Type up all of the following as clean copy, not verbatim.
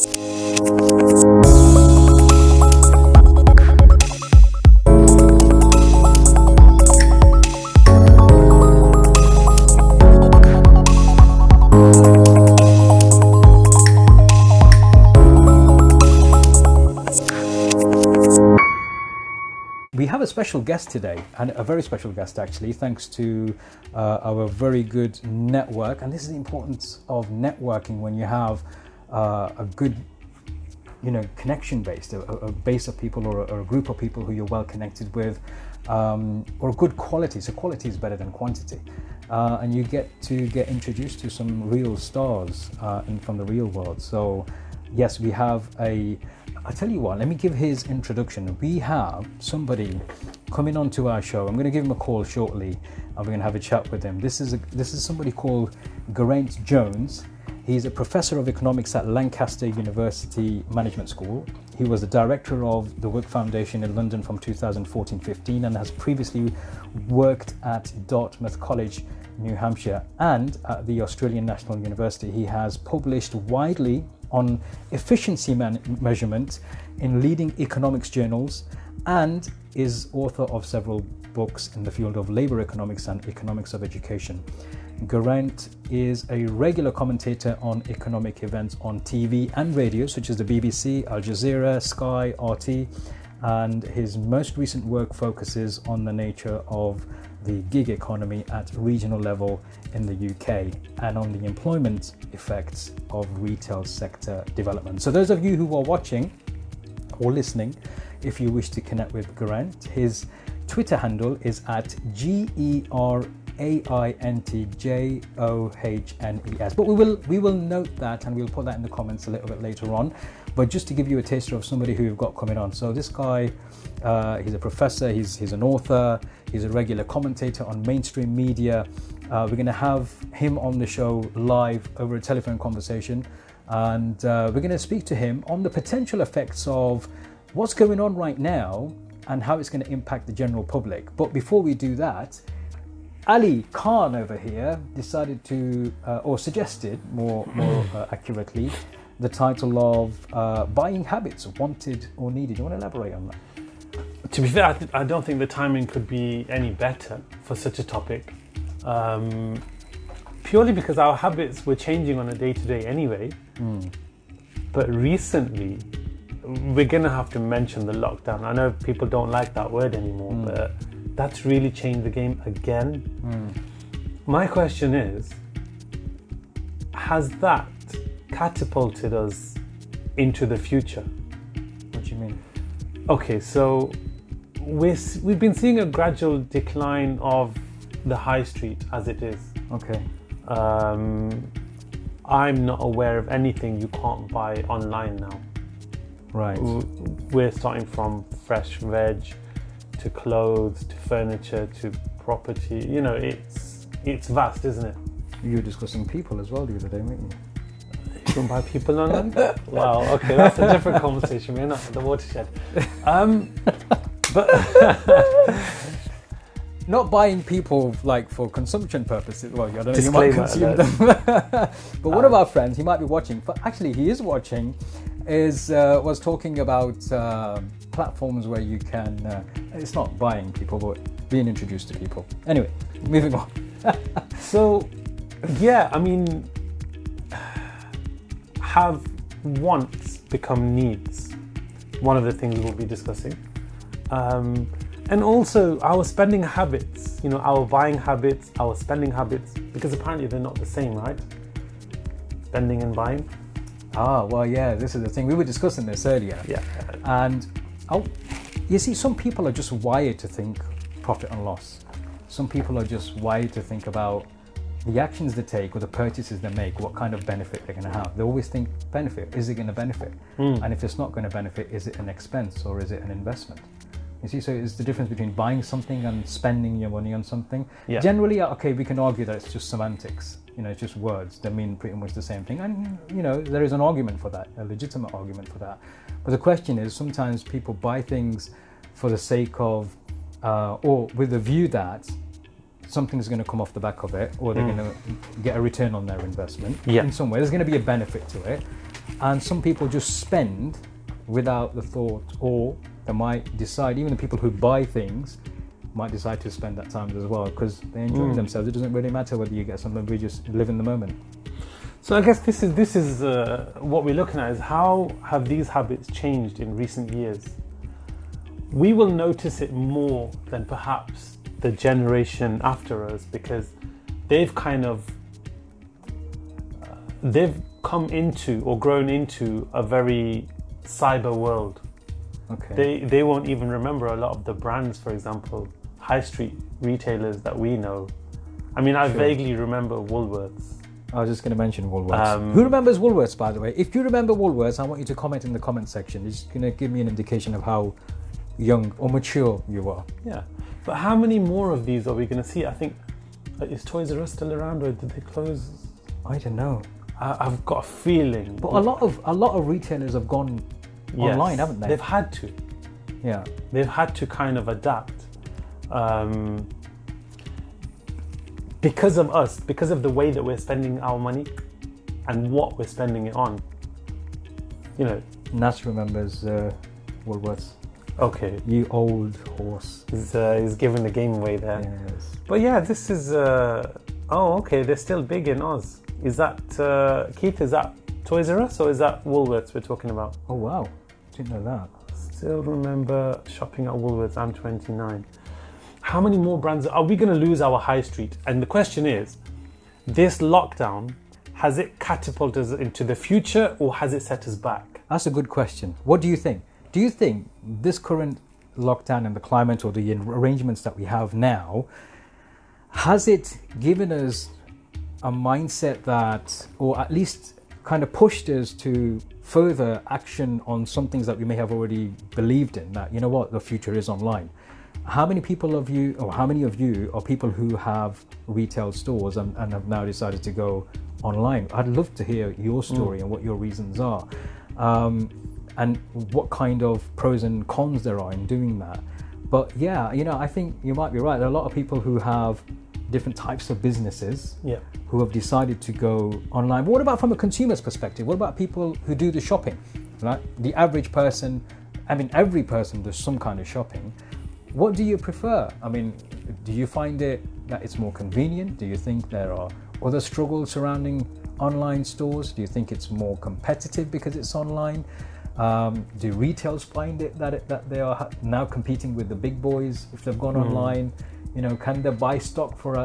We have a special guest today, and a very special guest actually, thanks to our very good network. And this is the importance of networking when you have a good, connection based, a base of people or a group of people who you're well connected with, or a good quality. So quality is better than quantity, and you get introduced to some real stars from the real world. So yes, we have I'll tell you what, let me give his introduction. We have somebody coming onto our show. I'm going to give him a call shortly and we're going to have a chat with him. This is somebody called Geraint Jones. He's a professor of economics at Lancaster University Management School. He was the director of the Work Foundation in London from 2014-15 and has previously worked at Dartmouth College, New Hampshire, and at the Australian National University. He has published widely on efficiency measurement in leading economics journals and is author of several books in the field of labor economics and economics of education. Geraint is a regular commentator on economic events on TV and radio, such as the BBC, Al Jazeera, Sky, RT, and his most recent work focuses on the nature of the gig economy at regional level in the UK and on the employment effects of retail sector development. So those of you who are watching or listening, if you wish to connect with Geraint, his Twitter handle is at GERAINTJOHNES. But we will note that and we'll put that in the comments a little bit later on. But just to give you a taster of somebody who we've got coming on. So this guy, he's a professor, he's an author, he's a regular commentator on mainstream media. We're going to have him on the show live over a telephone conversation. And we're going to speak to him on the potential effects of what's going on right now and how it's going to impact the general public. But before we do that, Ali Khan over here decided to, or suggested more accurately, the title of Buying Habits, Wanted or Needed. Do you want to elaborate on that? To be fair, I don't think the timing could be any better for such a topic. Purely because our habits were changing on a day-to-day anyway. But recently, we're going to have to mention the lockdown. I know people don't like that word anymore, but that's really changed the game again. My question is, has that catapulted us into the future? What do you mean? Okay, so we've been seeing a gradual decline of the high street as it is. Okay. I'm not aware of anything you can't buy online now. Right. We're starting from fresh veg to clothes to furniture to property. It's vast, isn't it? You were discussing people as well the other day, weren't you? You can buy people online? Wow, okay, that's a different conversation. We're not at the watershed. But not buying people like for consumption purposes. Well, I don't know, Disclaimer, you might consume them. But one of our friends, he might be watching, but actually he is watching, was talking about platforms where you can, it's not buying people, but being introduced to people. Anyway, moving on. So, yeah, I mean, have wants become needs? One of the things we'll be discussing. And also our spending habits, our buying habits, our spending habits, because apparently they're not the same, right? Spending and buying. Well, yeah, this is the thing. We were discussing this earlier. Yeah. And you see, some people are just wired to think profit and loss. Some people are just wired to think about the actions they take or the purchases they make, what kind of benefit they're going to have. They always think benefit. Is it going to benefit? And if it's not going to benefit, is it an expense or is it an investment? You see, so it's the difference between buying something and spending your money on something. Yeah. Generally, okay, we can argue that it's just semantics. It's just words. They mean pretty much the same thing. And, there is an argument for that, a legitimate argument for that. But the question is, sometimes people buy things for the sake of, or with the view that something's going to come off the back of it, or they're going to get a return on their investment in some way. There's going to be a benefit to it. and some people just spend without the thought, or they might decide, even the people who buy things might decide to spend that time as well because they enjoy themselves. It doesn't really matter whether you get something, we just live in the moment. So I guess this is what we're looking at, is how have these habits changed in recent years? We will notice it more than perhaps the generation after us, because they've kind of they've come into or grown into a very cyber world. Okay. They won't even remember a lot of the brands, for example, high street retailers that we know. I mean, I vaguely remember Woolworths. I was just going to mention Woolworths. Who remembers Woolworths, by the way? If you remember Woolworths, I want you to comment in the comment section. It's going to give me an indication of how young or mature you are. Yeah, but how many more of these are we going to see? I think, is Toys R Us still around, or did they close? I don't know. I've got a feeling. But a lot of retailers have gone online, haven't they? They've had to. Yeah. They've had to kind of adapt. Because of us, because of the way that we're spending our money and what we're spending it on. You know. Nas remembers Woolworths. Okay. You old horse. He's giving the game away there. Yes. But yeah, this is... okay, they're still big in Oz. Is that... Keith, is that Toys R Us or is that Woolworths we're talking about? Oh, wow. Didn't know that. Still remember shopping at Woolworths. I'm 29. How many more brands are we going to lose our high street? And the question is, this lockdown, has it catapulted us into the future or has it set us back? That's a good question. What do you think? Do you think this current lockdown and the climate or the arrangements that we have now, has it given us a mindset that, or at least kind of pushed us to further action on some things that we may have already believed in, that, you know what, the future is online? How many of you are people who have retail stores and have now decided to go online? I'd love to hear your story and what your reasons are, and what kind of pros and cons there are in doing that. But yeah, I think you might be right. There are a lot of people who have different types of businesses who have decided to go online. But what about from a consumer's perspective? What about people who do the shopping? Right? The average person, I mean, every person does some kind of shopping. What do you prefer? I mean, do you find it that it's more convenient? Do you think there are other struggles surrounding online stores? Do you think it's more competitive because it's online? Do retailers find it that they are now competing with the big boys if they've gone online? Can they buy stock for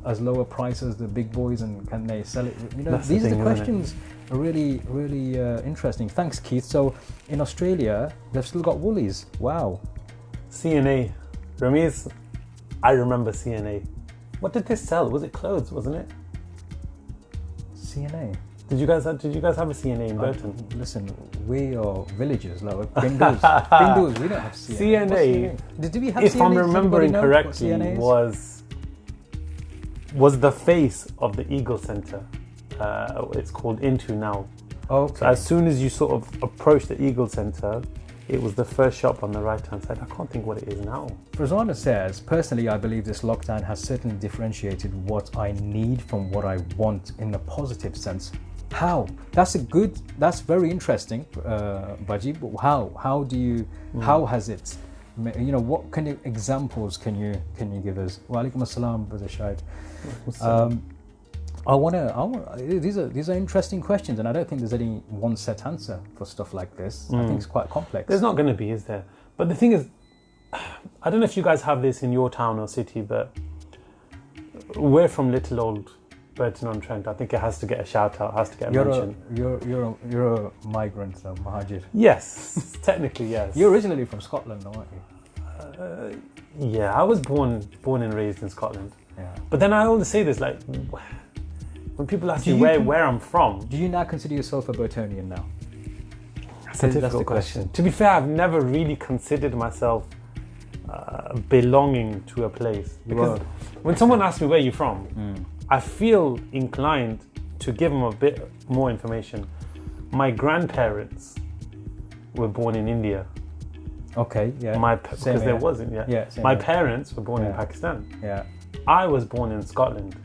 as low a price as the big boys, and can they sell it? These are the questions are really, really interesting. Thanks, Keith. So in Australia, they've still got Woolies. Wow. C&A. Ramiz, I remember C&A. What did they sell? Was it clothes, wasn't it? C&A. Did you guys have a C&A in Burton? Listen, we are villagers, like Beardos. We don't have C&A. C&A. Did we have if C&A? I'm remembering correctly, was the face of the Eagle Centre. It's called Into now. Okay. So as soon as you sort of approach the Eagle Centre, it was the first shop on the right-hand side. I can't think what it is now. Frazana says, personally, I believe this lockdown has certainly differentiated what I need from what I want in a positive sense. How? That's very interesting, Baji. But how do you? How has it? What kind of examples can you give us? Wa alaikum assalam, Brother Shahid. These are interesting questions, and I don't think there's any one set answer for stuff like this. I think it's quite complex. There's not going to be, is there? But the thing is, I don't know if you guys have this in your town or city, but we're from little old Burton-on-Trent. I think it has to get a shout out, has to get a mention. You're a migrant, Majid. Yes, technically yes. You're originally from Scotland, though, aren't you? Yeah, I was born and raised in Scotland. Yeah. But then I always say this, like, when people ask me where I'm from... Do you now consider yourself a Burtonian now? That's a difficult question. To be fair, I've never really considered myself belonging to a place. Because when someone asks me where you're from, I feel inclined to give them a bit more information. My grandparents were born in India. Okay, yeah. Because there wasn't, yeah. My parents were born in Pakistan. Yeah. I was born in Scotland.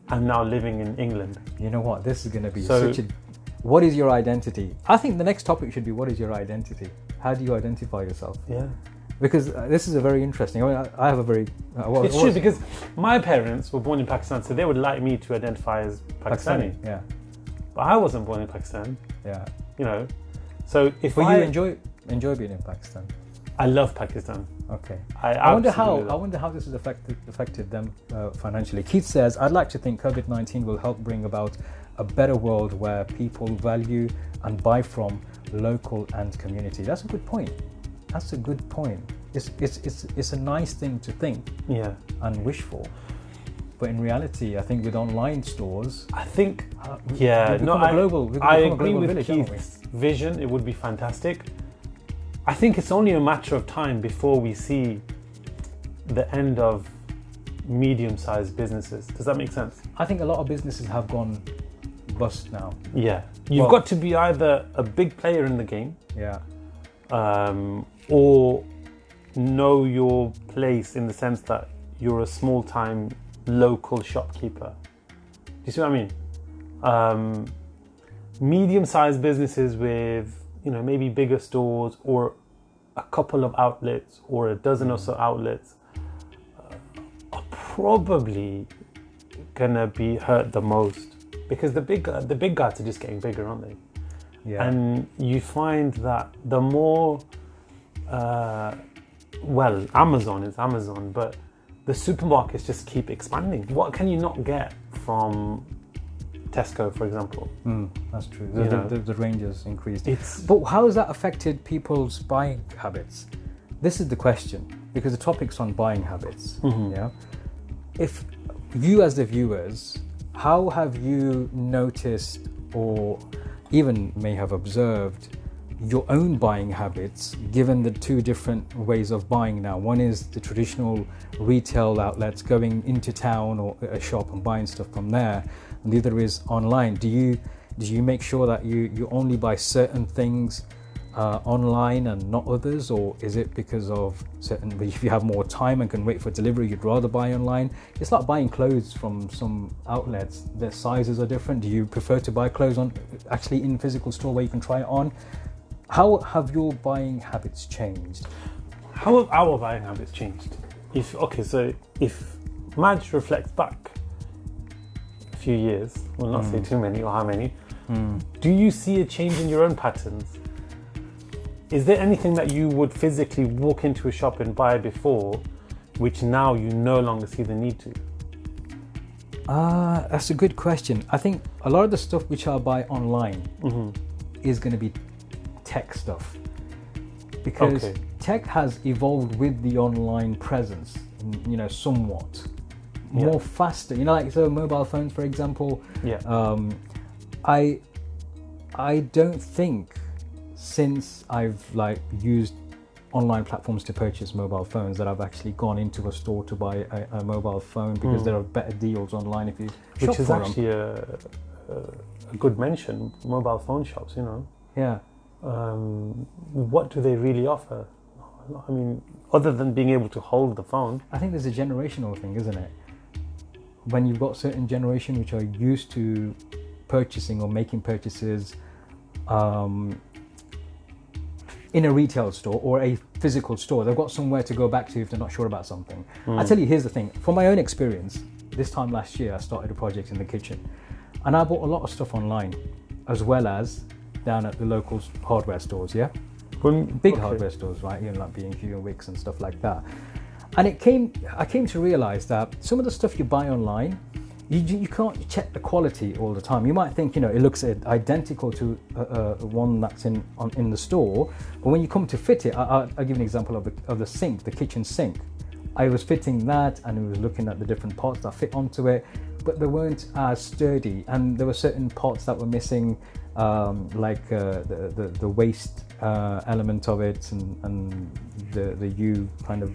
I'm now living in England. You know what? This is going to be what is your identity? I think the next topic should be, what is your identity? How do you identify yourself? Yeah. Because this is a very interesting. I mean, I have a very. It's true, because my parents were born in Pakistan, so they would like me to identify as Pakistani. Yeah. But I wasn't born in Pakistan. Yeah. You know, so if you enjoy being in Pakistan. I love Pakistan. Okay. I wonder how this has affected them financially. Keith says, I'd like to think COVID-19 will help bring about a better world where people value and buy from local and community. That's a good point. That's a good point. It's a nice thing to think and wish for. But in reality, I think with online stores, I think, I agree with Keith's vision. It would be fantastic. I think it's only a matter of time before we see the end of medium-sized businesses. Does that make sense? I think a lot of businesses have gone bust now. Yeah. You've got to be either a big player in the game, or know your place in the sense that you're a small-time local shopkeeper. Do you see what I mean? Medium-sized businesses with, maybe bigger stores or a couple of outlets or a dozen or so outlets are probably gonna be hurt the most, because the big guys are just getting bigger, aren't they? Yeah. And you find that the more, Amazon is Amazon, but the supermarkets just keep expanding. What can you not get from Tesco, for example? That's true. The range has increased. But how has that affected people's buying habits? This is the question, because the topic's on buying habits. Yeah. If you, as the viewers, how have you noticed, or even may have observed, your own buying habits, given the two different ways of buying now? One is the traditional retail outlets, going into town or a shop and buying stuff from there, and the other is online. Do you make sure that you only buy certain things online and not others, or is it because of if you have more time and can wait for delivery, you'd rather buy online? It's like buying clothes from some outlets. Their sizes are different. Do you prefer to buy clothes actually in physical store where you can try it on? How have your buying habits changed? How have our buying habits changed? If Madge reflects back a few years, we'll not say too many or how many, do you see a change in your own patterns? Is there anything that you would physically walk into a shop and buy before, which now you no longer see the need to? That's a good question. I think a lot of the stuff which I buy online is going to be tech stuff, because tech has evolved with the online presence, somewhat more faster. So mobile phones, for example. I don't think, since I've used online platforms to purchase mobile phones, that I've actually gone into a store to buy a mobile phone, because there are better deals online if you shop, which is for actually a good mention. Mobile phone shops, Yeah. What do they really offer? I mean, other than being able to hold the phone. I think there's a generational thing, isn't it? When you've got certain generation which are used to purchasing or making purchases in a retail store or a physical store, they've got somewhere to go back to if they're not sure about something. I tell you, here's the thing. From my own experience, this time last year I started a project in the kitchen, and I bought a lot of stuff online, as well as down at the local hardware stores, big hardware stores, right? Like B&Q and Wix and stuff like that. And I came to realize that some of the stuff you buy online, you can't check the quality all the time. You might think, it looks identical to one that's in the store, but when you come to fit it, I'll give you an example of the sink, the kitchen sink. I was fitting that, and I was looking at the different parts that fit onto it, but they weren't as sturdy, and there were certain parts that were missing, like the waist element of it, and the U kind of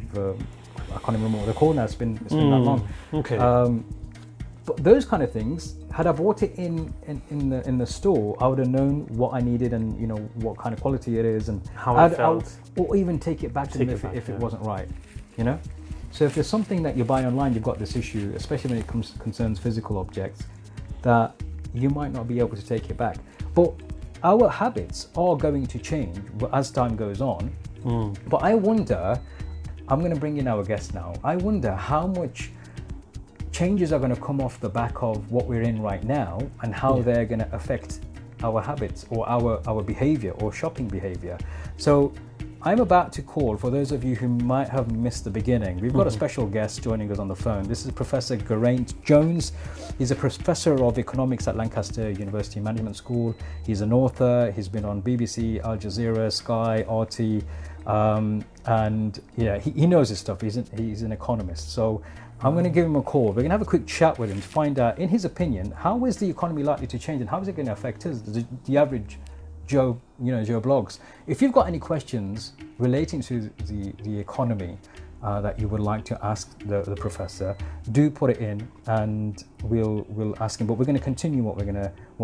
I can't remember what they're called now. It's been that long. Okay. But those kind of things, had I bought it in the store, I would have known what I needed and what kind of quality it is and how it felt, or even take it back to them if it wasn't right. So if there's something that you buy online, you've got this issue, especially when it concerns physical objects, that you might not be able to take it back. But our habits are going to change as time goes on. But I wonder, I'm going to bring in our guest now. I wonder how much changes are going to come off the back of what we're in right now, and how they're going to affect our habits or our behavior or shopping behavior. So I'm about to call, for those of you who might have missed the beginning, we've got a special guest joining us on the phone. This is Professor Geraint Jones. He's a professor of economics at Lancaster University Management School. He's an author. He's been on BBC, Al Jazeera, Sky, RT, and yeah, he knows his stuff. He's an economist. So I'm going to give him a call. We're going to have a quick chat with him to find out, in his opinion, how is the economy likely to change, and how is it going to affect us, the average Joe Blogs. If you've got any questions relating to the economy that you would like to ask the professor, do put it in, and we'll ask him. But we're going to continue what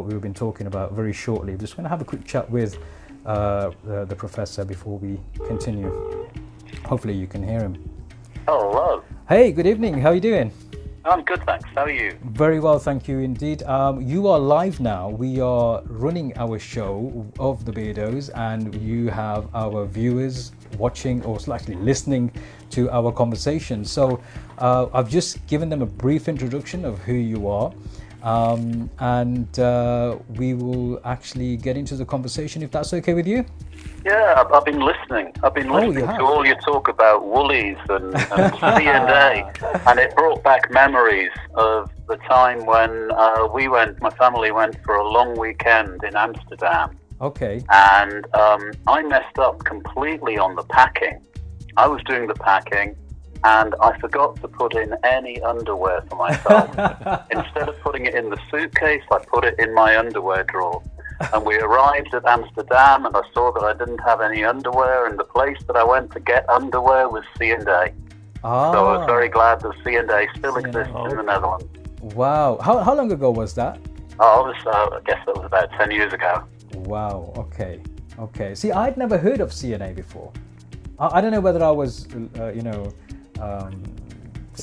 we've been talking about very shortly. We're just going to have a quick chat with the professor before we continue. Hopefully you can hear him. Hello. Hey, good evening. How are you doing? I'm good, thanks. How are you? Very well, thank you indeed. You are live now. We are running our show of the Beardos, and you have our viewers watching, or actually listening to our conversation. So I've just given them a brief introduction of who you are, and we will actually get into the conversation, if that's okay with you. Yeah, I've been listening. I've been listening to all your talk about Woolies and C&A, and it brought back memories of the time when my family went for a long weekend in Amsterdam. Okay. And I messed up completely on the packing. I was doing the packing, and I forgot to put in any underwear for myself. Instead of putting it in the suitcase, I put it in my underwear drawer. And we arrived at Amsterdam, and I saw that I didn't have any underwear, and the place that I went to get underwear was C&A. So I was very glad that C&A still exists in the Netherlands. Wow. How long ago was that? I guess that was about 10 years ago. Wow. Okay. See, I'd never heard of C&A before. I don't know whether I was,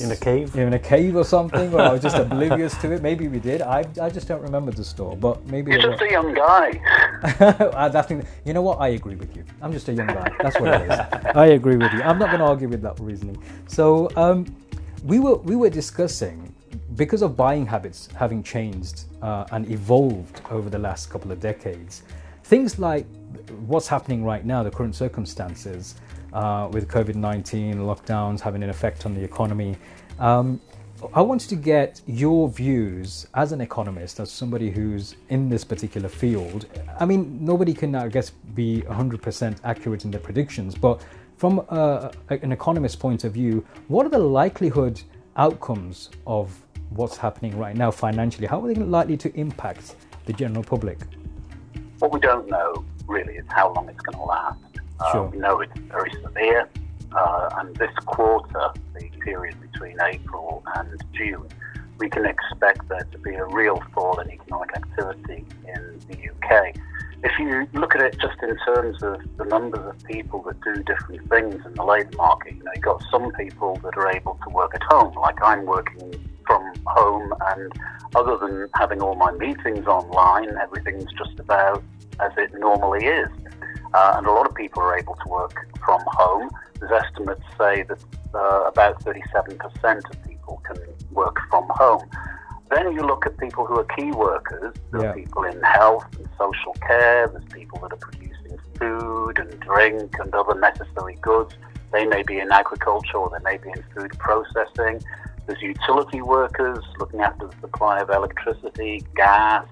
in a cave? In a cave or something, or I was just oblivious to it. Maybe we did. I just don't remember the store, but maybe... You're just a young guy. You know what? I agree with you. I'm just a young guy. That's what it is. I agree with you. I'm not going to argue with that reasoning. So we were discussing, because of buying habits having changed and evolved over the last couple of decades, things like what's happening right now, the current circumstances, with COVID-19 lockdowns having an effect on the economy. I wanted to get your views as an economist, as somebody who's in this particular field. I mean, nobody can, I guess, be 100% accurate in their predictions, but from an economist's point of view, what are the likelihood outcomes of what's happening right now financially? How are they likely to impact the general public? What we don't know, really, is how long it's going to last. Sure. We know it's very severe, and this quarter, the period between April and June, we can expect there to be a real fall in economic activity in the UK. If you look at it just in terms of the numbers of people that do different things in the labour market, you've got some people that are able to work at home, like I'm working from home, and other than having all my meetings online, everything's just about as it normally is. And a lot of people are able to work from home. There's estimates say that about 37% of people can work from home. Then you look at people who are key workers. There are people in health and social care. There's people that are producing food and drink and other necessary goods. They may be in agriculture, or they may be in food processing. There's utility workers looking after the supply of electricity, gas,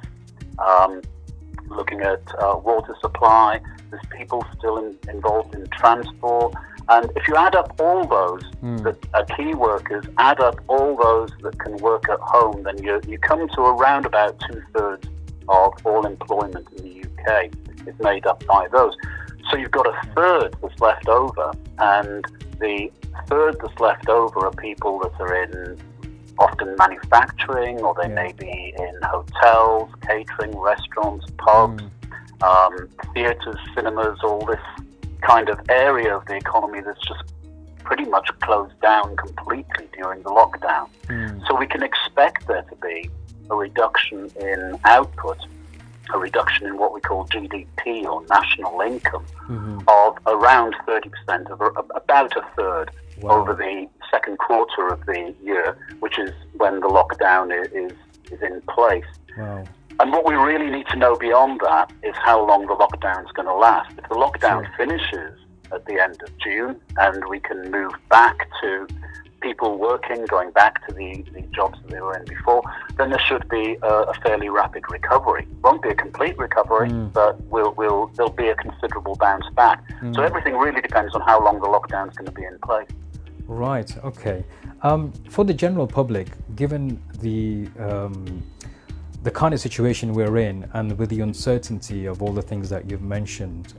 looking at water supply. There's people still involved in transport. And if you add up all those that are key workers, add up all those that can work at home, then you come to around about 2/3 of all employment in the UK is made up by those. So you've got a third that's left over, and the third that's left over are people that are in often manufacturing, or they may be in hotels, catering, restaurants, pubs, theatres, cinemas, all this kind of area of the economy that's just pretty much closed down completely during the lockdown. So we can expect there to be a reduction in output a reduction in what we call GDP or national income of around 30%, of about a third over the second quarter of the year, which is when the lockdown is in place. Wow. And what we really need to know beyond that is how long the lockdown is going to last. If the lockdown finishes at the end of June and we can move back to people working, going back to the jobs that they were in before, then there should be a fairly rapid recovery. Won't be a complete recovery, but there'll be a considerable bounce back. So everything really depends on how long the lockdown is going to be in place. Right. Okay. For the general public, given the kind of situation we're in, and with the uncertainty of all the things that you've mentioned,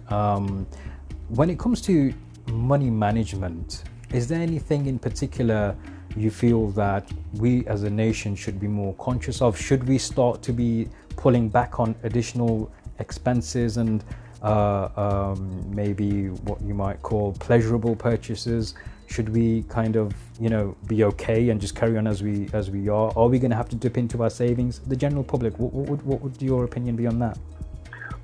when it comes to money management, is there anything in particular you feel that we as a nation should be more conscious of? Should we start to be pulling back on additional expenses and maybe what you might call pleasurable purchases? Should we kind of, be okay and just carry on as we are? Are we going to have to dip into our savings? The general public, what would your opinion be on that?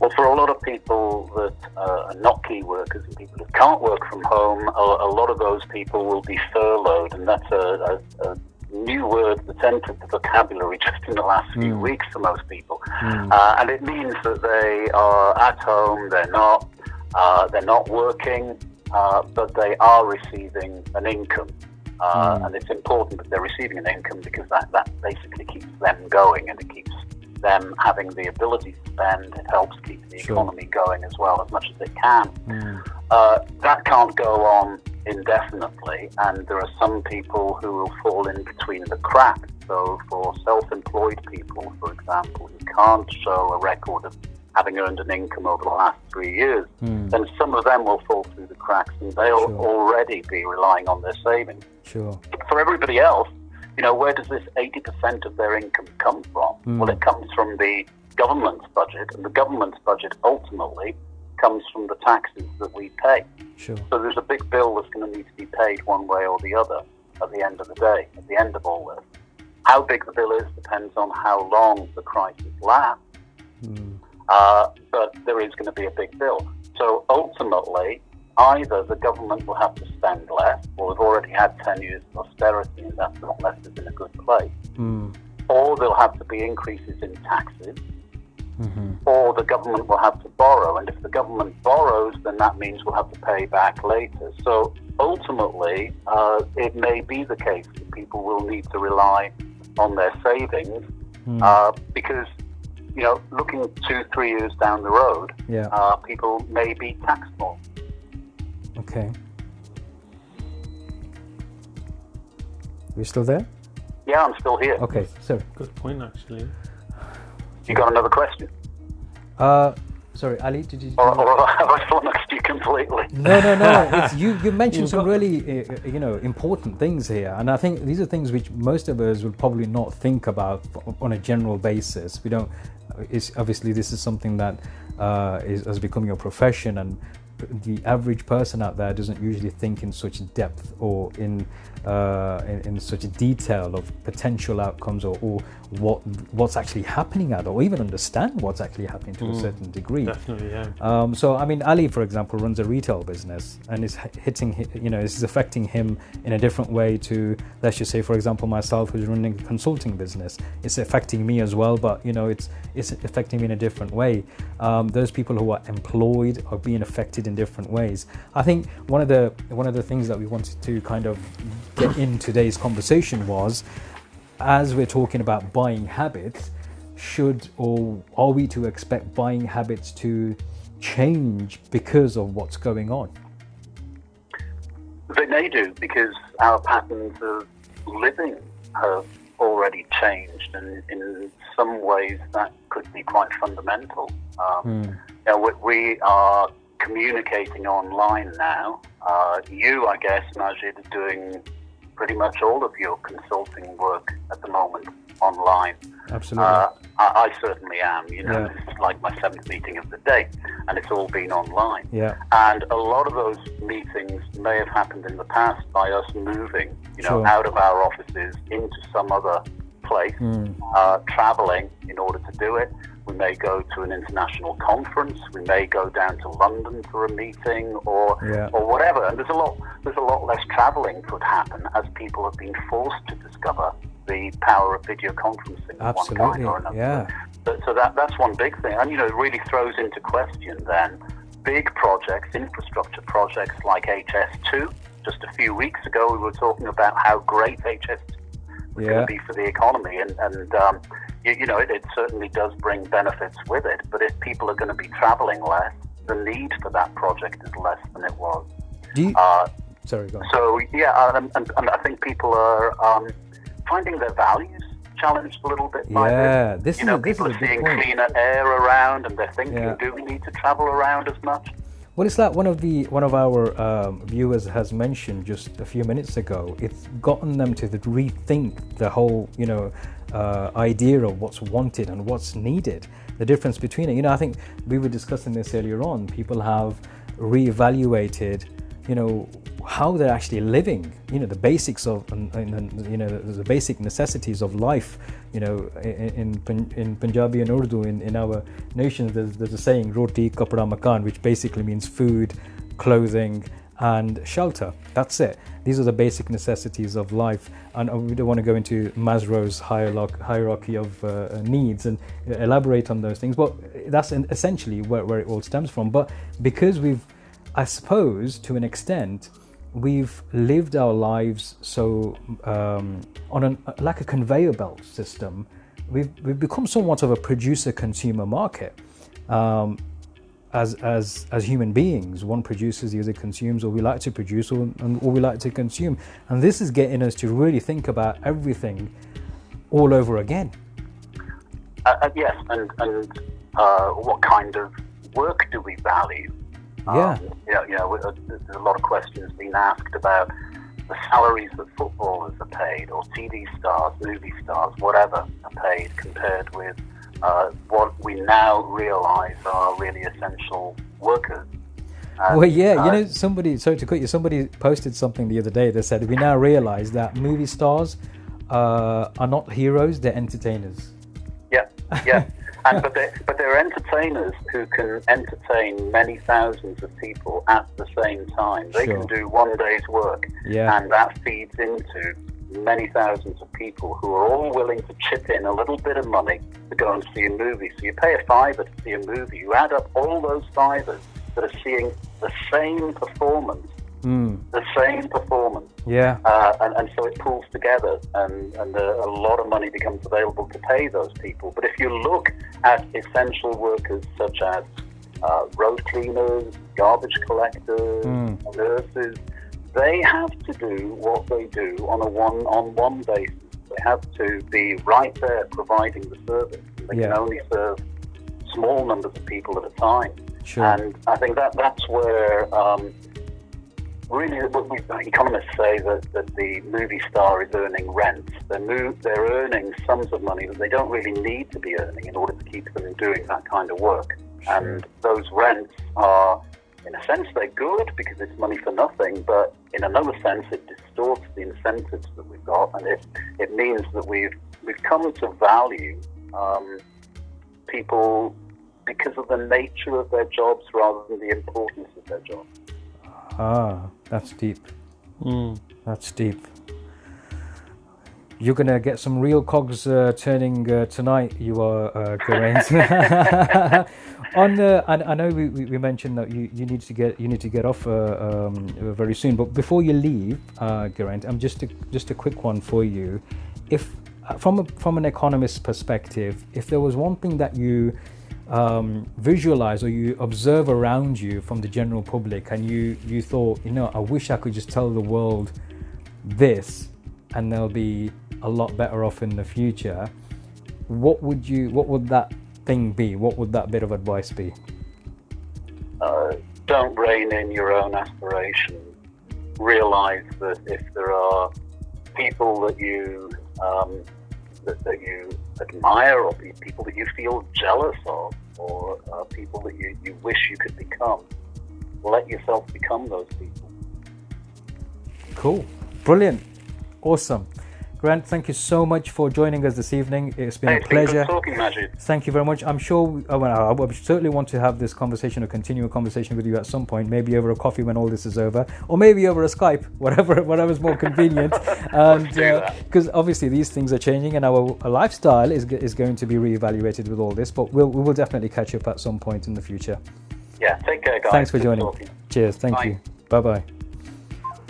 Well, for a lot of people that are not key workers and people that can't work from home, a lot of those people will be furloughed, and that's a new word that's entered the vocabulary just in the last few weeks for most people. And it means that they are at home, they're not working, but they are receiving an income. And it's important that they're receiving an income because that basically keeps them going, and it keeps them having the ability to spend. It helps keep the economy going as well, as much as it can. That can't go on indefinitely, and there are some people who will fall in between the cracks. So for self-employed people, for example, who can't show a record of having earned an income over the last 3 years, then some of them will fall through the cracks, and they'll already be relying on their savings. For everybody else, where does this 80% of their income come from? Well, it comes from the government's budget, and the government's budget ultimately comes from the taxes that we pay. So there's a big bill that's going to need to be paid one way or the other at the end of the day, at the end of all this. How big the bill is depends on how long the crisis lasts, but there is going to be a big bill. So ultimately, either the government will have to spend less, or we've already had 10 years of austerity and that's not left us in a good place, or there'll have to be increases in taxes, or the government will have to borrow. And if the government borrows, then that means we'll have to pay back later. So ultimately, it may be the case that people will need to rely on their savings because, looking 2-3 years down the road, people may be taxed more. Okay. You still there? Yeah, I'm still here. Okay, so Good point, actually. You got another question? sorry, Ali, did you? Or have I flummoxed you completely? No. It's, you mentioned some really important things here, and I think these are things which most of us would probably not think about on a general basis. We don't. It's obviously this is something that has become your profession, and the average person out there doesn't usually think in such depth or in such detail of potential outcomes or what's actually happening or even understand what's actually happening to a certain degree. Definitely, yeah. So I mean, Ali, for example, runs a retail business, and it's this is affecting him in a different way to, let's just say, for example, myself, who's running a consulting business. It's affecting me as well, but it's affecting me in a different way. Those people who are employed are being affected in different ways. I think one of the things that we wanted to kind of get in today's conversation was, as we're talking about buying habits, are we to expect buying habits to change because of what's going on? They may do, because our patterns of living have already changed, and in some ways that could be quite fundamental. We are communicating online now. You, I guess, Majid, are doing pretty much all of your consulting work at the moment online. Absolutely. I certainly am. This is like my 7th meeting of the day, and it's all been online. Yeah. And a lot of those meetings may have happened in the past by us moving, out of our offices into some other place, traveling in order to do it. We may go to an international conference. We may go down to London for a meeting, or whatever. And there's a lot less travelling could happen as people have been forced to discover the power of video conferencing of one kind or another. Yeah. So that's one big thing, and it really throws into question then big projects, infrastructure projects like HS2. Just a few weeks ago, we were talking about how great HS2 was going to be for the economy, and it certainly does bring benefits with it. But if people are going to be travelling less, the need for that project is less than it was. Sorry, go on. So and I think people are finding their values challenged a little bit by this. People are seeing cleaner air around, and they're thinking, do we need to travel around as much? Well, it's like one of our viewers has mentioned just a few minutes ago. It's gotten them to rethink the whole, idea of what's wanted and what's needed. The difference between it. I think we were discussing this earlier on. People have reevaluated, how they're actually living. The basics of, the basic necessities of life. In Punjabi and Urdu, in our nations, there's a saying, roti, kapda, makan, which basically means food, clothing, and shelter. That's it. These are the basic necessities of life, and we don't want to go into Maslow's hierarchy of needs and elaborate on those things, but that's essentially where it all stems from. But because I suppose to an extent, we've lived our lives so like a conveyor belt system. We've become somewhat of a producer-consumer market. As human beings, one produces, the other consumes, or we like to produce, or we like to consume, and this is getting us to really think about everything all over again. Yes, and what kind of work do we value? There's a lot of questions being asked about the salaries that footballers are paid, or TV stars, movie stars, whatever, are paid, compared with what we now realise are really essential workers. Somebody, sorry to cut you, somebody posted something the other day that said, we now realise that movie stars are not heroes, they're entertainers. Yeah. But they're entertainers who can entertain many thousands of people at the same time. They can do one day's work, and that feeds into many thousands of people who are all willing to chip in a little bit of money to go and see a movie. So you pay a $5 to see a movie. You add up all those $5 that are seeing the same performance. The same performance. And so it pulls together, and a lot of money becomes available to pay those people. But if you look at essential workers such as road cleaners, garbage collectors, nurses, they have to do what they do on a one-on-one basis. They have to be right there providing the service. They can only serve small numbers of people at a time. And I think that's where really what economists say that the movie star is earning rent. They're earning sums of money that they don't really need to be earning in order to keep them doing that kind of work. And those rents are, in a sense, they're good because it's money for nothing, but in another sense, it distorts the incentives that we've got, and it means that we've come to value people because of the nature of their jobs rather than the importance of their jobs. That's deep. That's deep. You're going to get some real cogs turning tonight, you are, Geraint. I know we mentioned that you need to get off very soon, but before you leave, Geraint, just a quick one for you. If from an economist's perspective, if there was one thing that you visualize or you observe around you from the general public, and you thought, I wish I could just tell the world this, and they'll be a lot better off in the future, what would that thing be? What would that bit of advice be? Don't rein in your own aspirations. Realize that if there are people that you that you admire, or people that you feel jealous of, or people that you wish you could become, let yourself become those people. Cool. Brilliant. Awesome. Grant, thank you so much for joining us this evening. It's been a Good pleasure. talking, Majid. Thank you very much. I'm sure I would certainly want to have this conversation or continue a conversation with you at some point, maybe over a coffee when all this is over, or maybe over a Skype, whatever's more convenient. And because obviously these things are changing, and our lifestyle is going to be reevaluated with all this. But we will definitely catch up at some point in the future. Yeah, take care, guys. Thanks for Good joining. talking. Cheers. Thank Bye. you. Bye-bye.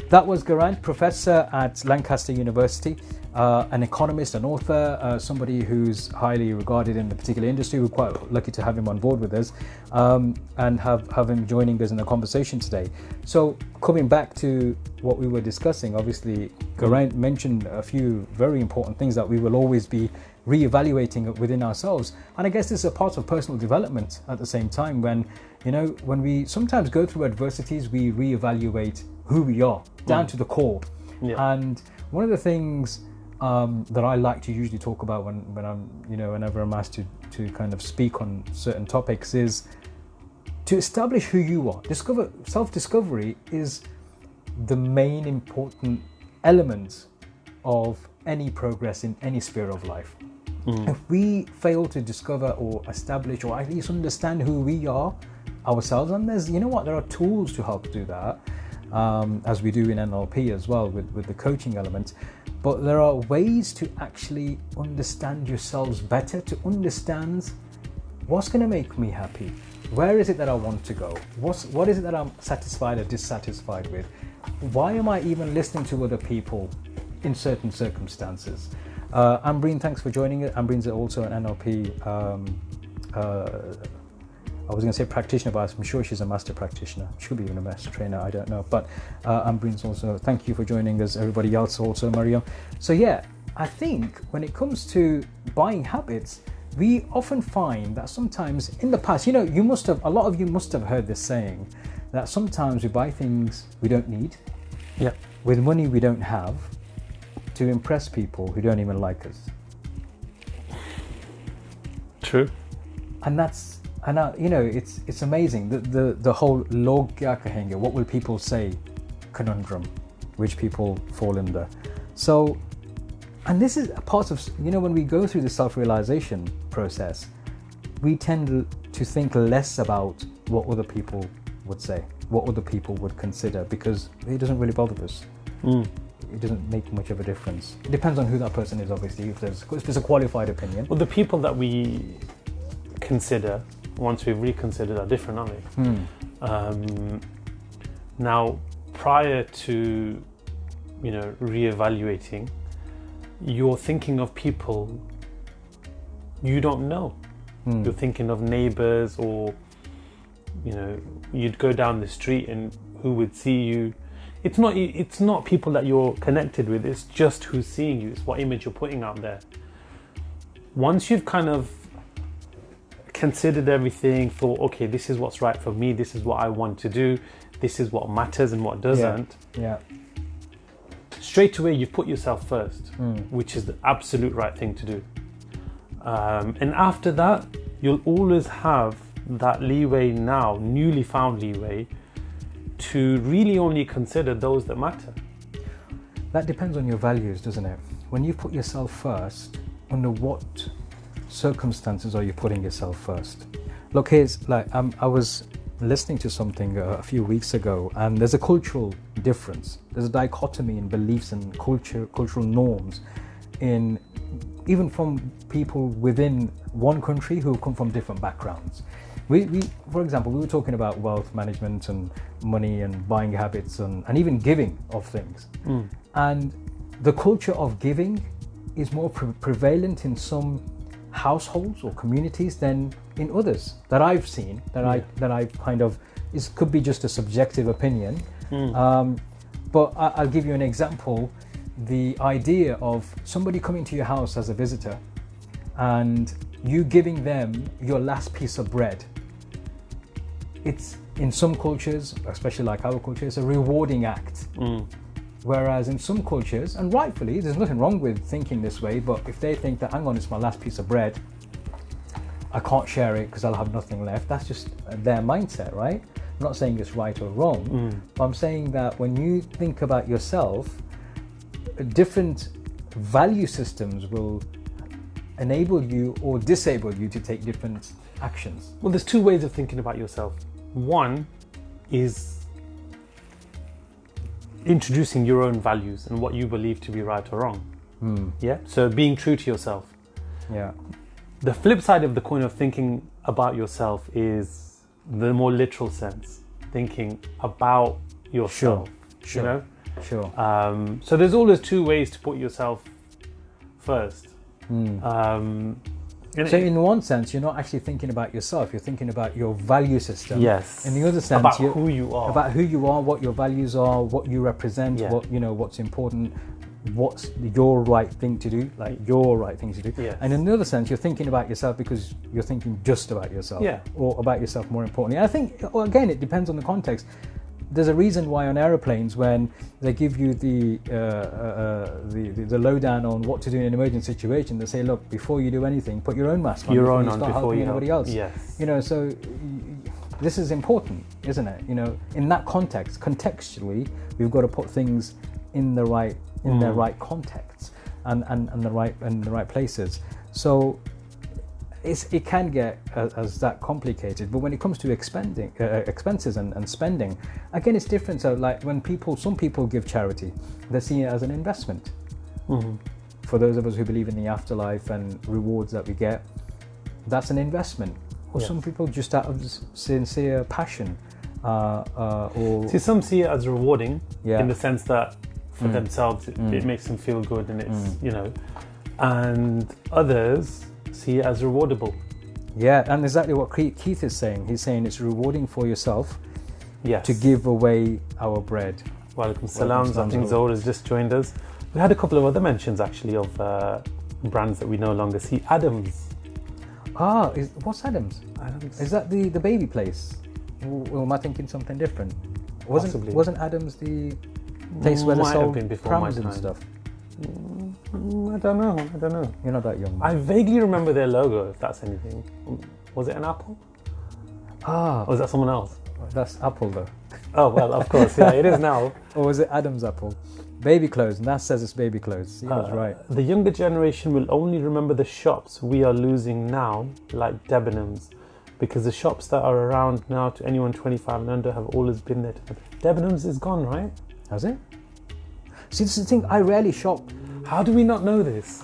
That was Geraint, professor at Lancaster University, an economist, an author, somebody who's highly regarded in the particular industry. We're quite lucky to have him on board with us and have him joining us in the conversation today. So coming back to what we were discussing, obviously Geraint mentioned a few very important things that we will always be reevaluating within ourselves. And I guess this is a part of personal development at the same time when we sometimes go through adversities, we reevaluate who we are down to the core. Yeah. And one of the things that I like to usually talk about when I'm, whenever I'm asked to kind of speak on certain topics is to establish who you are. Self-discovery is the main important element of any progress in any sphere of life. If we fail to discover or establish or at least understand who we are ourselves, and there are tools to help do that, as we do in NLP as well with the coaching element. But there are ways to actually understand yourselves better, to understand what's going to make me happy. Where is it that I want to go? What is it that I'm satisfied or dissatisfied with? Why am I even listening to other people in certain circumstances? Ambreen, thanks for joining it. Ambreen's also an NLP, I was going to say practitioner, but I'm sure she's a master practitioner. She could be even a master trainer, I don't know. But Ambreen's also, thank you for joining us. Everybody else also, Mariam. So yeah, I think when it comes to buying habits, we often find that sometimes in the past, a lot of you must have heard this saying, that sometimes we buy things we don't need, with money we don't have, to impress people who don't even like us. True. And it's amazing the whole log kya kahenge, what will people say conundrum, which people fall under. So, and this is a part of, when we go through the self-realization process, we tend to think less about what other people would say, what other people would consider, because it doesn't really bother us. It doesn't make much of a difference. It depends on who that person is, obviously, if there's a qualified opinion. Well, the people that we consider, once we've reconsidered, are different, aren't they? Now, prior to, reevaluating, you're thinking of people you don't know. You're thinking of neighbors, or, you'd go down the street and who would see you. It's not people that you're connected with, it's just who's seeing you, it's what image you're putting out there. Once you've kind of considered everything, thought, okay, this is what's right for me, this is what I want to do, this is what matters and what doesn't. Yeah. Straight away, you've put yourself first, which is the absolute right thing to do. And after that, you'll always have that leeway now, newly found leeway, to really only consider those that matter. That depends on your values, doesn't it? When you put yourself first, under what circumstances are you putting yourself first? Look, I was listening to something a few weeks ago, and there's a cultural difference. There's a dichotomy in beliefs and cultural norms even from people within one country who come from different backgrounds. We, for example, we were talking about wealth management and money and buying habits and even giving of things. And the culture of giving is more prevalent in some households or communities than in others that I've seen, that I kind of, it could be just a subjective opinion. But I'll give you an example. The idea of somebody coming to your house as a visitor and you giving them your last piece of bread. It's, in some cultures, especially like our culture, it's a rewarding act. Whereas in some cultures, and rightfully, there's nothing wrong with thinking this way, but if they think that, hang on, it's my last piece of bread, I can't share it because I'll have nothing left, that's just their mindset, right? I'm not saying it's right or wrong, but I'm saying that when you think about yourself, different value systems will enable you or disable you to take different actions. Well, there's two ways of thinking about yourself. One is introducing your own values and what you believe to be right or wrong. Yeah. So being true to yourself. Yeah. The flip side of the coin of thinking about yourself is the more literal sense, thinking about yourself. Sure. You know? Sure. So there's always two ways to put yourself first. So in one sense, you're not actually thinking about yourself. You're thinking about your value system. Yes. In the other sense, about who you are. About who you are, what your values are, what you represent, Yeah. what's important, what's your right thing to do, like your right thing to do. Yes. And in the other sense, you're thinking about yourself because you're thinking just about yourself. Yeah. Or about yourself more importantly. I think, well, again, it depends on the context. There's a reason why on aeroplanes, when they give you the lowdown on what to do in an emergency situation, they say, look, before you do anything, put your own mask on before you start helping anybody else. Yes. So this is important, isn't it? In that context, contextually, we've got to put things in the right their right contexts and the right places. So it can get as that complicated, but when it comes to expenses and spending, again, it's different. So like when some people give charity, they see it as an investment. For those of us who believe in the afterlife and rewards that we get, that's an investment. Or some people just out of sincere passion, or see, some see it as rewarding Yeah. in the sense that for themselves it makes them feel good, and it's and others see it as rewardable. Yeah, and exactly what Keith is saying. He's saying it's rewarding for yourself Yes. to give away our bread. Welcome salams. I think Zohar has just joined us. We had a couple of other mentions actually of brands that we no longer see. Adams. What's Adams? Adams. Is that the baby place? Or am I thinking something different? Possibly. Wasn't Adams the place where they Might have sold been before my prams and time. stuff? I don't know. You're not that young. I vaguely remember their logo, if that's anything. Was it an apple? Or was that someone else? That's Apple though. Oh, well, of course. Yeah, it is now. Or was it Adam's Apple? Baby clothes, and that says it's baby clothes. He was right. The younger generation will only remember the shops we are losing now, like Debenhams, because the shops that are around now to anyone 25 and under have always been there. Debenhams is gone, right? Has it? See, this is the thing. I rarely shop. How do we not know this?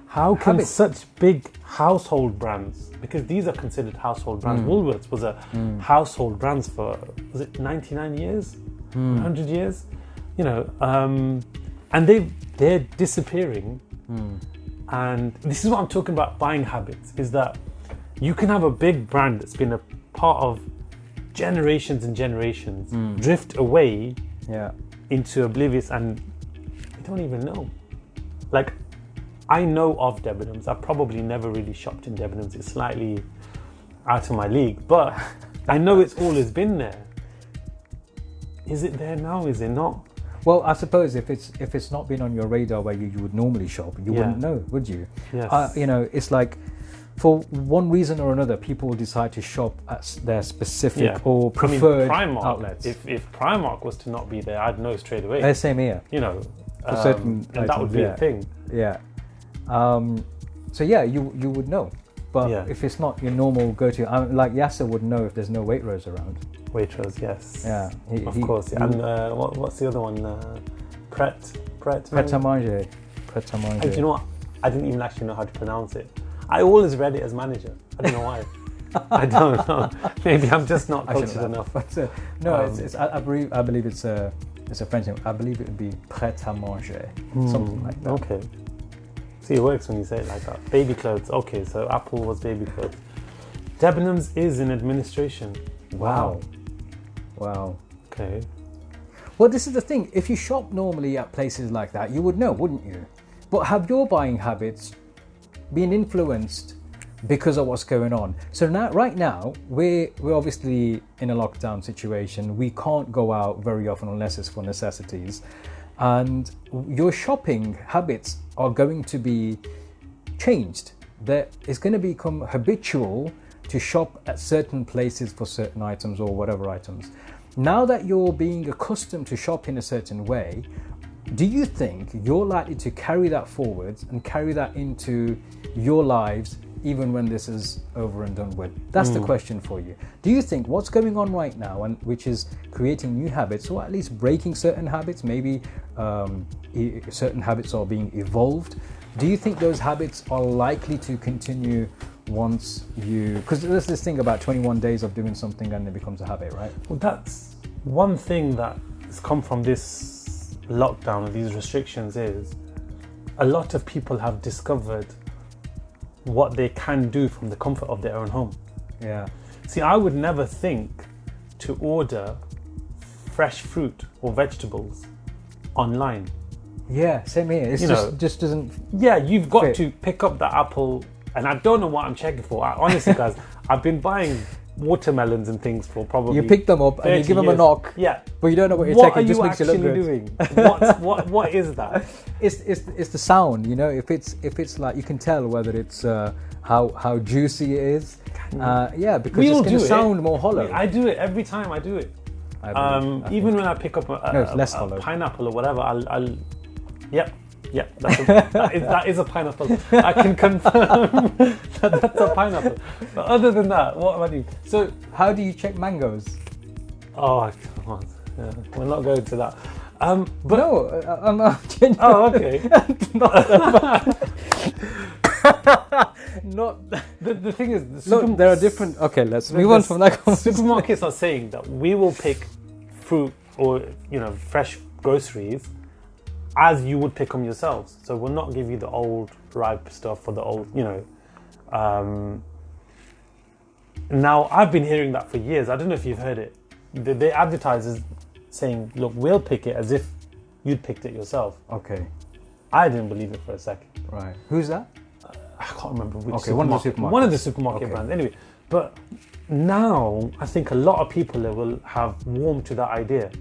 How can Habit. such big household brands, because these are considered household brands. Woolworths was a household brands for, was it 99 years? 100 years? And they're disappearing. And this is what I'm talking about, buying habits, is that you can have a big brand that's been a part of generations and generations drift away into oblivious, and we don't even know. Like, I know of Debenhams. I've probably never really shopped in Debenhams. It's slightly out of my league, but I know it's always been there. Is it there now? Is it not? Well, I suppose if it's not been on your radar where you would normally shop, you wouldn't know, would you? Yes. It's like, for one reason or another, people decide to shop at their specific or preferred Primark, outlets. If Primark was to not be there, I'd know straight away. Same here. For certain and that would be a thing. Yeah. So yeah, you would know. But if it's not your normal go-to, like Yasser would know if there's no Waitrose around. Waitrose, yes. Yeah. Of course. Yeah. And what's the other one? Pret à manger. Pret à manger. Do you know what? I didn't even actually know how to pronounce it. I always read it as manager. I don't know why. I don't know. Maybe I'm just not cultured enough. But, I believe it's a French name. I believe it would be prêt à manger, something like that. Okay. See, it works when you say it like that. Baby clothes. Okay, so Apple was baby clothes. Debenhams is in administration. Wow. Okay. Well, this is the thing. If you shop normally at places like that, you would know, wouldn't you? But have your buying habits been influenced because of what's going on? So right now, we're obviously in a lockdown situation. We can't go out very often unless it's for necessities. And your shopping habits are going to be changed. It's going to become habitual to shop at certain places for certain items or whatever items. Now that you're being accustomed to shop in a certain way, do you think you're likely to carry that forward and carry that into your lives even when this is over and done with? That's the question for you. Do you think what's going on right now, and which is creating new habits, or at least breaking certain habits, maybe certain habits are being evolved, do you think those habits are likely to continue once you, because there's this thing about 21 days of doing something and it becomes a habit, right? Well, that's one thing that has come from this lockdown and these restrictions is a lot of people have discovered what they can do from the comfort of their own home. Yeah. See, I would never think to order fresh fruit or vegetables online. Yeah, same here. It's just doesn't. Yeah, you've got fit. to pick up the apple, and I don't know what I'm checking for. Honestly, guys, I've been buying watermelons and things for probably. You pick them up and you give them a knock. Yeah, but you don't know what you're what taking. Are Just you makes you look actually good. doing? What is that? It's the sound. You know, if it's like, you can tell whether it's how juicy it is. Yeah, because We it's all going to do sound it. more hollow. I do it every time I do it. Even when I pick up a pineapple or whatever, I'll Yep, that is a pineapple. I can confirm that that's a pineapple. But other than that, what am I doing? So, how do you check mangoes? oh, come on. Yeah, we're not going to that. But No, I'm genuinely. oh, okay. Not. The thing is, Look, there are different. Okay, let's move on from that conversation. Supermarkets are saying that we will pick fruit or fresh groceries as you would pick them yourselves. So we'll not give you the old ripe stuff or the old, Now, I've been hearing that for years. I don't know if you've heard it. The advertisers saying, look, we'll pick it as if you'd picked it yourself. Okay, I didn't believe it for a second. right. Who's that? I can't remember which Okay, one of the supermarket. supermarkets. One of the supermarket Okay. brands. Anyway, but now I think a lot of people will have warmed to that idea.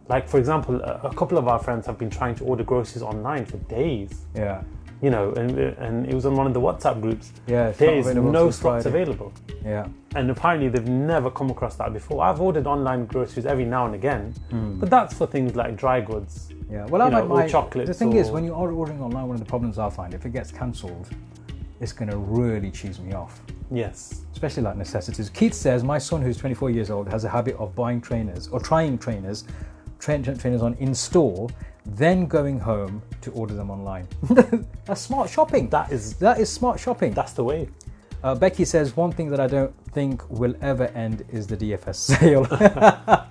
Like, for example, a couple of our friends have been trying to order groceries online for days. Yeah. And it was on one of the WhatsApp groups. Yeah. it's There not is available no till slots Friday. available. Yeah. And apparently they've never come across that before. I've ordered online groceries every now and again, but that's for things like dry goods. Yeah. Well, I or might. chocolates. The thing is, or- when you are ordering online, one of the problems I find, if it gets cancelled, it's going to really cheese me off. Yes. Especially like necessities. Keith says, my son, who's 24 years old, has a habit of buying trainers or trying trainers on in store, then going home to order them online. That's smart shopping. That is smart shopping. That's the way. Becky says, one thing that I don't think will ever end is the DFS sale.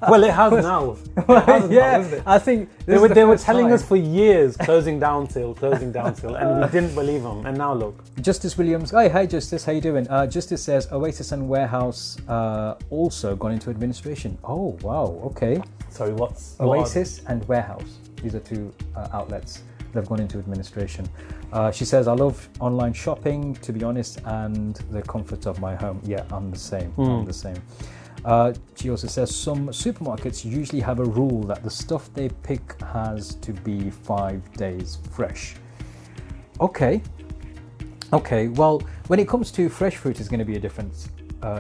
Well, it has now. It has now, isn't it? I think They were telling us for years, closing down sale, and we didn't believe them. And now look. Justice Williams, hi Justice, how you doing? Justice says Oasis and Warehouse also gone into administration. Oh wow, okay. Sorry, what Oasis and Warehouse. These are two outlets that have gone into administration. She says, I love online shopping, to be honest, and the comfort of my home. Yeah, I'm the same. I'm the same. She also says some supermarkets usually have a rule that the stuff they pick has to be 5 days fresh. Okay, well, when it comes to fresh fruit, is going to be a different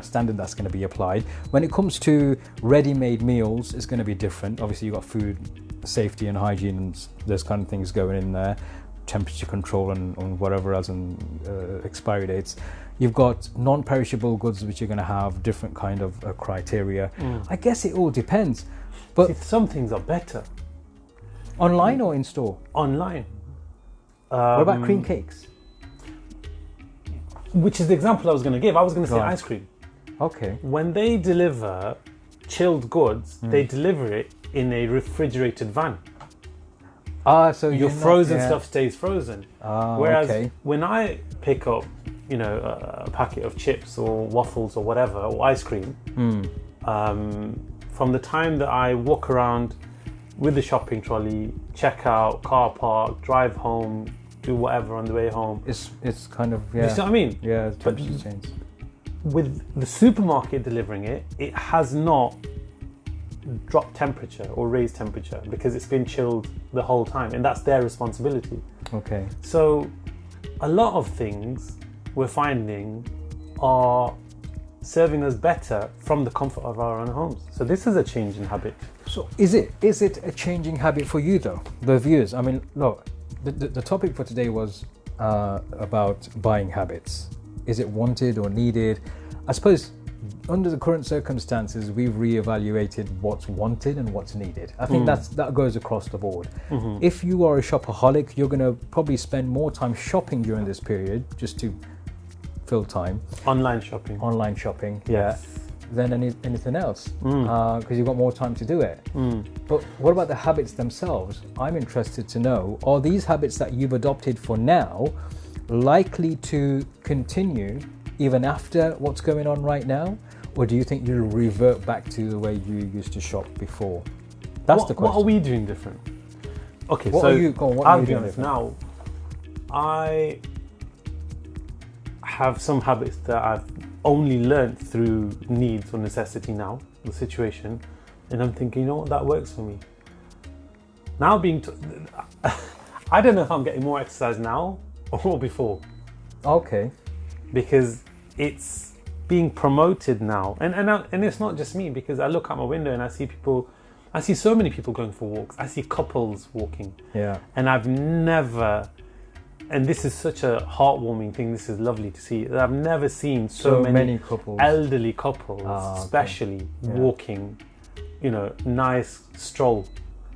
standard that's going to be applied. When it comes to ready-made meals, it's going to be different. Obviously, you've got food safety and hygiene and those kind of things going in there, temperature control and whatever else, and expiry dates. You've got non-perishable goods, which are going to have different kind of criteria. I guess it all depends. But See, some things are better online or in store? online. What about cream cakes? Which is the example I was going to give. I was going to say Right. ice cream. Okay. When they deliver chilled goods, they deliver it in a refrigerated van. So Your frozen stuff stays frozen. Whereas okay. when I pick up, a packet of chips or waffles or whatever, or ice cream, from the time that I walk around with the shopping trolley, check out, car park, drive home, do whatever on the way home. It's kind of, You see what I mean? Yeah, But- temperature change. With the supermarket delivering it, it has not dropped temperature or raised temperature because it's been chilled the whole time, and that's their responsibility. Okay. So a lot of things we're finding are serving us better from the comfort of our own homes. So this is a change in habit. So is it a changing habit for you though, the viewers? I mean, look, the topic for today was about buying habits. Is it wanted or needed? I suppose under the current circumstances, we've reevaluated what's wanted and what's needed. I think that goes across the board. If you are a shopaholic, you're going to probably spend more time shopping during this period just to fill time. Online shopping. Yeah. Than anything else, because you've got more time to do it. But what about the habits themselves? I'm interested to know, are these habits that you've adopted for now likely to continue even after what's going on right now? Or do you think you'll revert back to the way you used to shop before? That's the question. What are we doing different? Okay, what so are you, I'll be honest now. I have some habits that I've only learned through needs or necessity now, the situation, and I'm thinking, you know what, that works for me. Now I don't know if I'm getting more exercise now or before. Okay. Because it's being promoted now, and it's not just me, because I look out my window and I see so many people going for walks. I see couples walking. Yeah. And I've never, and this is such a heartwarming thing, this is lovely to see, I've never seen so many couples, elderly couples, especially walking, nice stroll.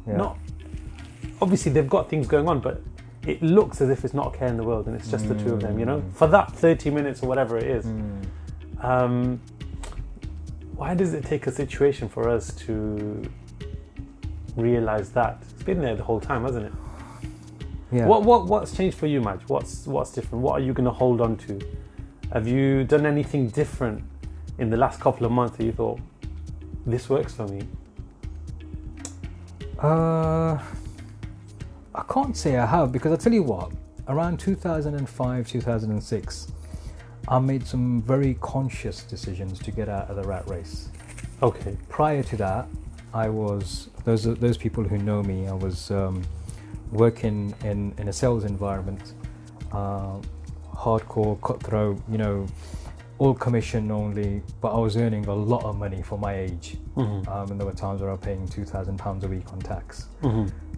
Yeah. Not, obviously they've got things going on, but it looks as if it's not a care in the world and it's just the two of them, for that 30 minutes or whatever it is. Why does it take a situation for us to realize that? It's been there the whole time, hasn't it? Yeah. What's changed for you, Maj? What's different? What are you going to hold on to? Have you done anything different in the last couple of months that you thought, this works for me? I can't say I have, because I tell you what, around 2005, 2006, I made some very conscious decisions to get out of the rat race. Okay. Prior to that, I was, those people who know me, I was working in a sales environment, hardcore, cutthroat, all commission only, but I was earning a lot of money for my age. And there were times where I was paying £2,000 a week on tax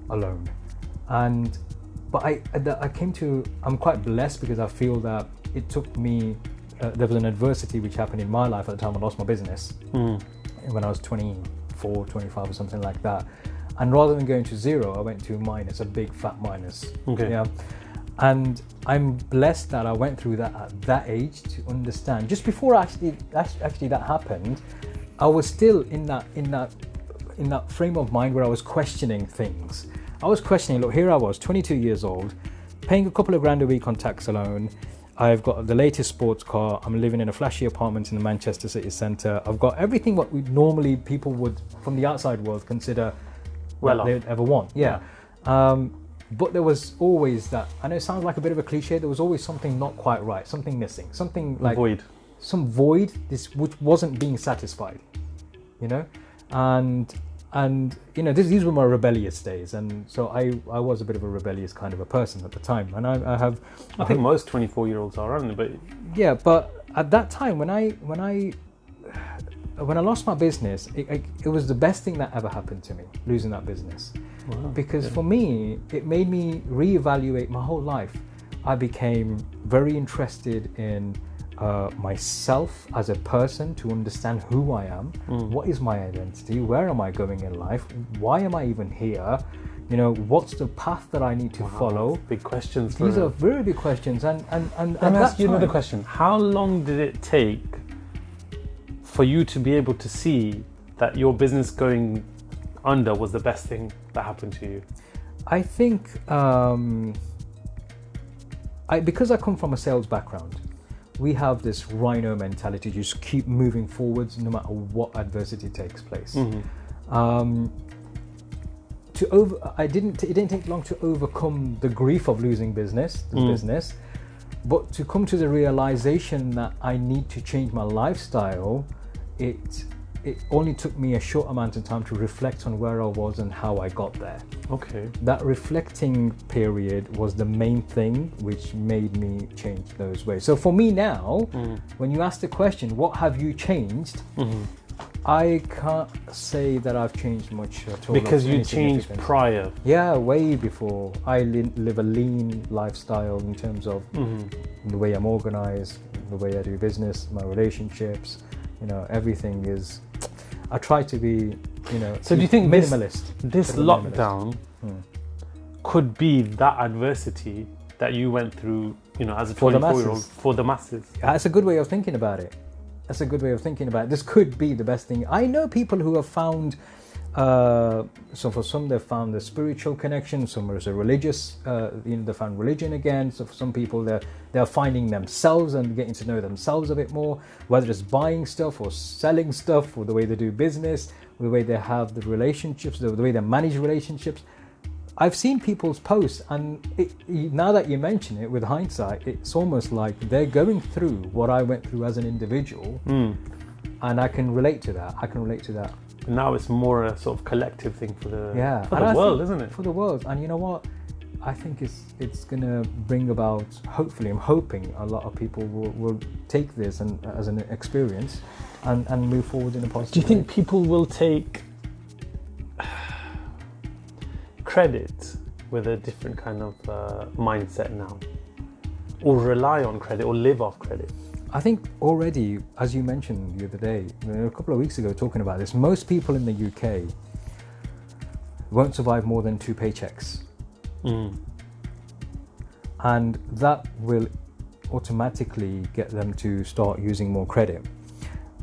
alone. But I came to, I'm quite blessed, because I feel that it took me, there was an adversity which happened in my life at the time. I lost my business when I was 24, 25 or something like that. And rather than going to zero, I went to minus, a big fat minus. Okay. Yeah. And I'm blessed that I went through that at that age to understand. Just before actually that happened, I was still in that frame of mind where I was questioning things. I was questioning, look, here I was, 22 years old, paying a couple of grand a week on tax alone. I've got the latest sports car. I'm living in a flashy apartment in the Manchester city centre. I've got everything what we normally people would, from the outside world, consider well they'd ever want. Yeah. But there was always that, I know it sounds like a bit of a cliche, there was always something not quite right, something missing, something like some void, which wasn't being satisfied, and these were my rebellious days, and so I was a bit of a rebellious kind of a person at the time, and I think most 24-year-olds are, aren't they? But yeah, but at that time when I lost my business, it was the best thing that ever happened to me, losing that business. Wow, because for me, it made me reevaluate my whole life. I became very interested in myself as a person, to understand who I am, what is my identity, where am I going in life, why am I even here, what's the path that I need to follow. Big questions. These are very big questions, and let me ask you another question. How long did it take for you to be able to see that your business going under was the best thing that happened to you? I think because I come from a sales background, we have this rhino mentality, just keep moving forwards no matter what adversity takes place. It didn't take long to overcome the grief of losing business, but to come to the realization that I need to change my lifestyle, it it only took me a short amount of time to reflect on where I was and how I got there. Okay. That reflecting period was the main thing which made me change those ways. So for me now, when you ask the question, what have you changed? I can't say that I've changed much at all. Because of you any changed significance. prior. Yeah, way before. I live a lean lifestyle in terms of the way I'm organized, the way I do business, my relationships, everything is, I try to be, So do you think minimalist. This lockdown could be that adversity that you went through, as a 24-year-old for the masses? That's a good way of thinking about it. This could be the best thing. I know people who have found, so for some they've found a spiritual connection, some there's a religious, they found religion again. So for some people they're finding themselves and getting to know themselves a bit more, whether it's buying stuff or selling stuff, or the way they do business, or the way they have the relationships, the way they manage relationships. I've seen people's posts, and now that you mention it, with hindsight, it's almost like they're going through what I went through as an individual, and I can relate to that. Now it's more a sort of collective thing for the world, isn't it? For the world. And you know what? I think it's going to bring about, hopefully, I'm hoping a lot of people will take this and as an experience and move forward in a positive way. Do you think people will take credit with a different kind of mindset now, or rely on credit, or live off credit? I think already, as you mentioned the other day, a couple of weeks ago, talking about this, most people in the UK won't survive more than 2 paychecks. And that will automatically get them to start using more credit.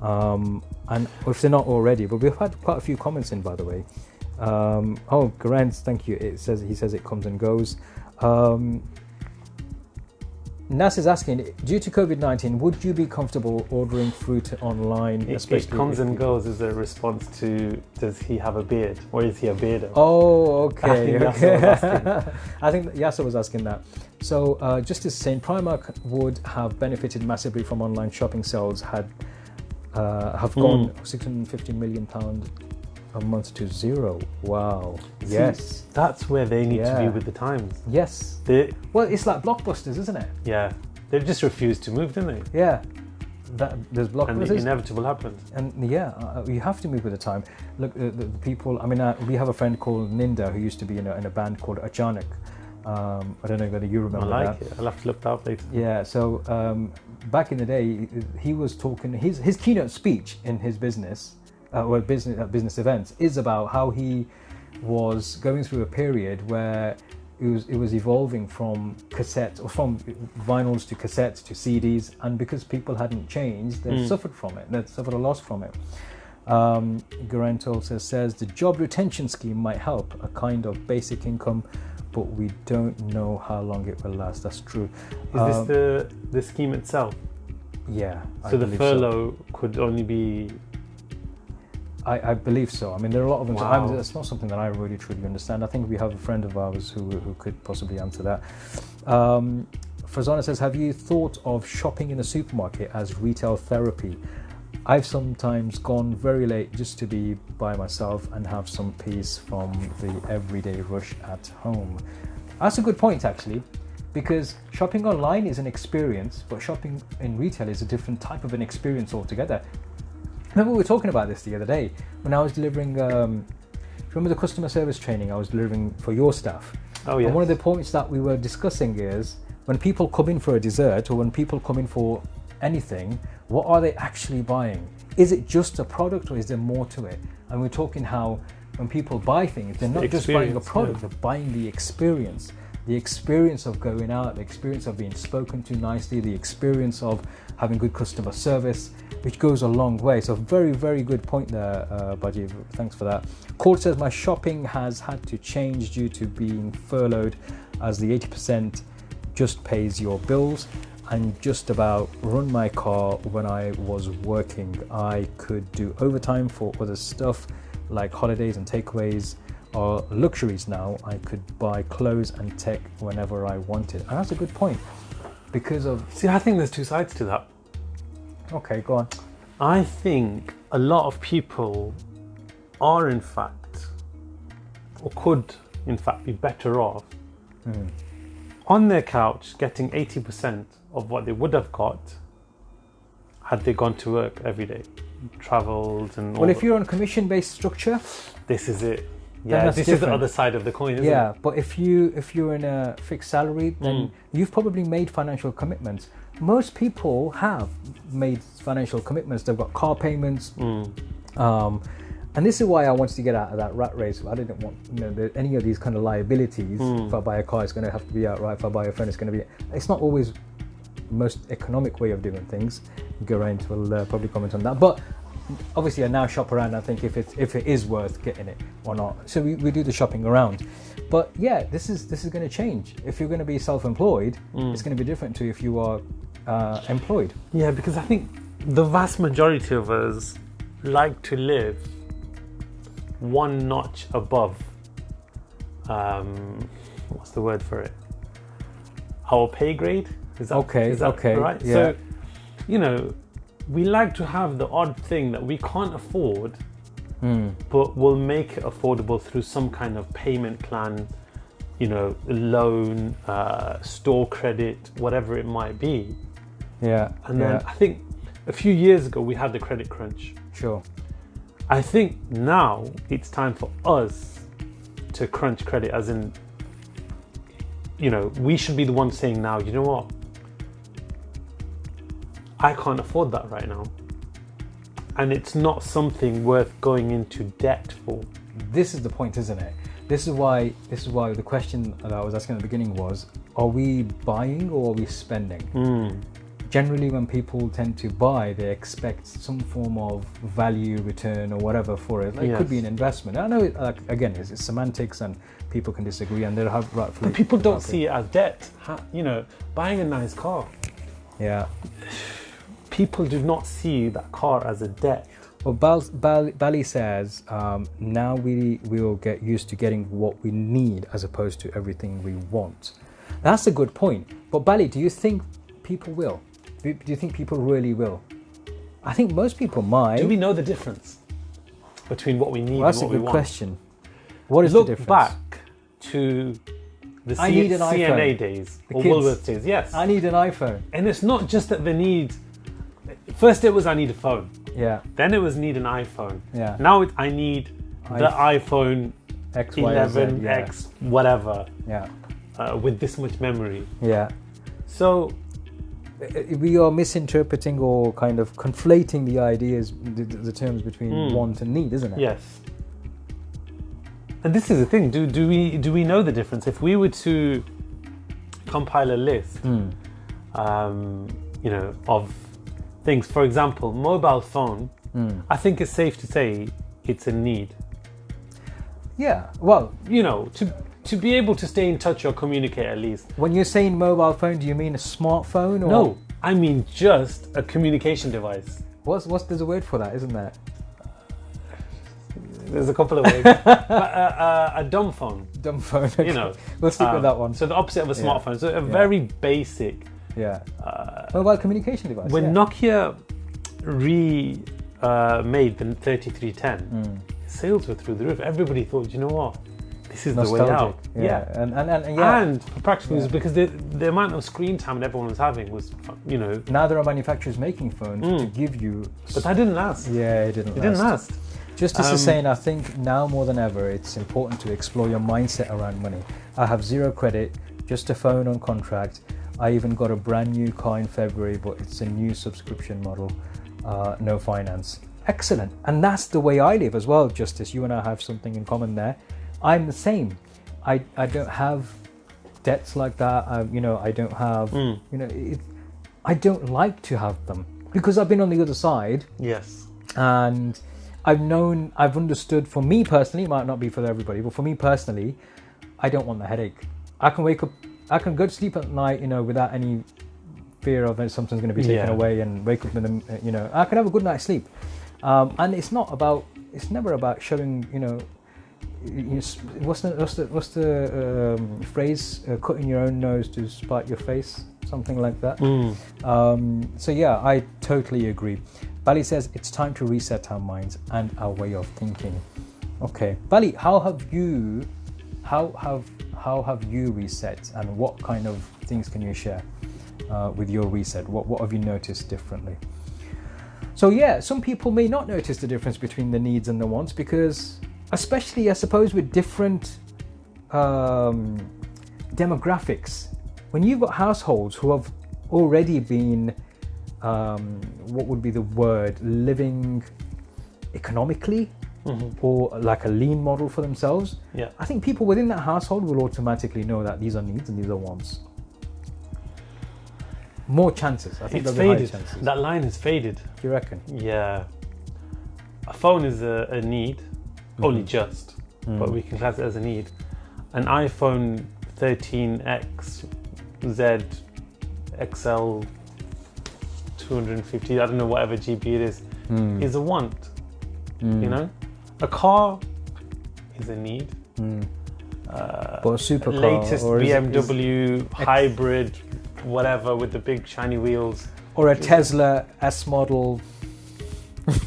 And if they're not already, but we've had quite a few comments in, by the way. Garant, thank you. He says it comes and goes. Nas is asking, due to COVID-19, would you be comfortable ordering fruit online? It comes and goes as a response to, does he have a beard, or is he a beardo? Oh, okay. I think Yasser was asking that. So just as saying, Primark would have benefited massively from online shopping sales have gone £650 million a month to zero. Wow. See, yes. That's where they need to be with the times. Yes. Well, it's like Blockbusters, isn't it? Yeah. They've just refused to move, didn't they? Yeah. There's Blockbusters. And the inevitable happened. And you have to move with the time. Look, the people, we have a friend called Ninda who used to be in a band called Achanak. I don't know whether you remember that. I like it. I'll have to look that up later. Yeah, so back in the day, he was talking, his keynote speech in his business, business events, is about how he was going through a period where it was evolving from cassettes, or from vinyls to cassettes to CDs, and because people hadn't changed, they suffered from it. They suffered a loss from it. Garant also says the job retention scheme might help, a kind of basic income, but we don't know how long it will last. That's true. Is this the scheme itself? Yeah. So the furlough could only be... I believe so. There are a lot of them. Wow. So it's not something that I really truly understand. I think we have a friend of ours who could possibly answer that. Frazana says, have you thought of shopping in a supermarket as retail therapy? I've sometimes gone very late just to be by myself and have some peace from the everyday rush at home. That's a good point, actually, because shopping online is an experience, but shopping in retail is a different type of an experience altogether. Remember, we were talking about this the other day when I was delivering, remember the customer service training I was delivering for your staff? Oh, yes. And one of the points that we were discussing is when people come in for a dessert, or when people come in for anything, what are they actually buying? Is it just a product, or is there more to it? And we're talking how when people buy things, they're not just buying a product, they're buying the experience. The experience of going out, the experience of being spoken to nicely, the experience of having good customer service, which goes a long way. So very, very good point there, Baji. Thanks for that. Court says, my shopping has had to change due to being furloughed, as the 80% just pays your bills, and just about run my car when I was working. I could do overtime for other stuff like holidays and takeaways are luxuries now. I could buy clothes and tech whenever I wanted. And that's a good point because of... See, I think there's two sides to that. Okay, go on. I think a lot of people are in fact, or could in fact be better off on their couch getting 80% of what they would have got had they gone to work every day, travelled and all. Well, if you're on commission-based structure, this is it. then Yeah, that's this is the different. other side of the coin, isn't Yeah, it? but if you're in a fixed salary, then you've probably made financial commitments. Most people have made financial commitments. They've got car payments, and this is why I wanted to get out of that rat race. I didn't want any of these kind of liabilities. If I buy a car, it's going to have to be outright. If I buy a phone, it's going to be. It's not always the most economic way of doing things. Geraint will probably comment on that, but. Obviously, I now shop around and think if it is worth getting it or not. So we do the shopping around. But yeah, this is going to change. If you're going to be self-employed, it's going to be different to if you are employed. Yeah, because I think the vast majority of us like to live one notch above. What's the word for it? Our pay grade. Is that Okay, right? yeah. So, we like to have the odd thing that we can't afford, but we'll make it affordable through some kind of payment plan, loan, store credit, whatever it might be. Yeah. And then I think a few years ago we had the credit crunch. Sure. I think now it's time for us to crunch credit, as in, we should be the ones saying now, you know what? I can't afford that right now. And it's not something worth going into debt for. This is the point, isn't it? This is why the question that I was asking at the beginning was, are we buying or are we spending? Generally, when people tend to buy, they expect some form of value return or whatever for it. It could be an investment. I know, again, it's semantics and people can disagree and they'll have rightfully. But people don't see it as debt. Buying a nice car. Yeah. People do not see that car as a debt. Well, Bali says, now we will get used to getting what we need as opposed to everything we want. That's a good point. But Bali, do you think people will? Do you think people really will? I think most people might. Do we know the difference between what we need Well, that's and what a good we want? question. What is Look the difference? back to the I need an CNA iPhone. days The or kids. Woolworths days. Yes. I need an iPhone. And it's not just that they need. First, it was I need a phone. Yeah. Then it was need an iPhone. Yeah. Now I need the iPhone X, Y, or Z, 11X, whatever, Yeah. with this much memory. Yeah. So We are misinterpreting or kind of conflating the ideas, the terms between want and need, isn't it? yes. And this is the thing. Do we know the difference? If we were to compile a list, of things, for example, mobile phone, I think it's safe to say it's a need. Yeah. Well, To be able to stay in touch or communicate at least. when you're saying mobile phone, do you mean a smartphone or No, I mean just a communication device. There's a word for that, isn't there? There's a couple of ways. But, a dumb phone, Dumb phone. We'll stick with that one. So the opposite of a Yeah. smartphone. So a very basic. Yeah. Mobile communication device. When yeah. Nokia made the 3310, sales were through the roof. Everybody thought, you know what? This is the way out. Yeah. And yeah. And for practical reasons, because the amount of screen time everyone was having was, Now there are manufacturers making phones to give you. But that didn't last. Yeah, it didn't. It didn't last. Justice is saying, I think now more than ever, it's important to explore your mindset around money. I have zero credit, just a phone on contract. I even got a brand new car in February, but it's a new subscription model, no finance. Excellent. And that's the way I live as well, Justice. You and I have something in common there. I'm the same. I don't have debts like that. I don't have, I don't like to have them because I've been on the other side. Yes. And I've understood, for me personally, it might not be for everybody, but for me personally, I don't want the headache. I can wake up, I can go to sleep at night, without any fear of that something's going to be taken away, and wake up in the, I can have a good night's sleep. And it's never about showing, what's the phrase? Cutting your own nose to spite your face, something like that. So yeah, I totally agree. Bali says it's time to reset our minds and our way of thinking. Okay, Bali, how have you reset, and what kind of things can you share with your reset? What have you noticed differently? So yeah, some people may not notice the difference between the needs and the wants, because especially, I suppose, with different demographics, when you've got households who have already been what would be the word, living economically, or like a lean model for themselves, I think people within that household will automatically know that these are needs and these are wants. More chances. I think it's there'll be faded. higher chances. That line has faded. Do you reckon? Yeah. A phone is a need, only just, but we can class it as a need. An iPhone 13X, Z, XL, 250, I don't know, whatever GB it is a want. You know? A car is a need. But a supercar, latest or BMW hybrid, whatever, with the big shiny wheels. Or a Tesla S model.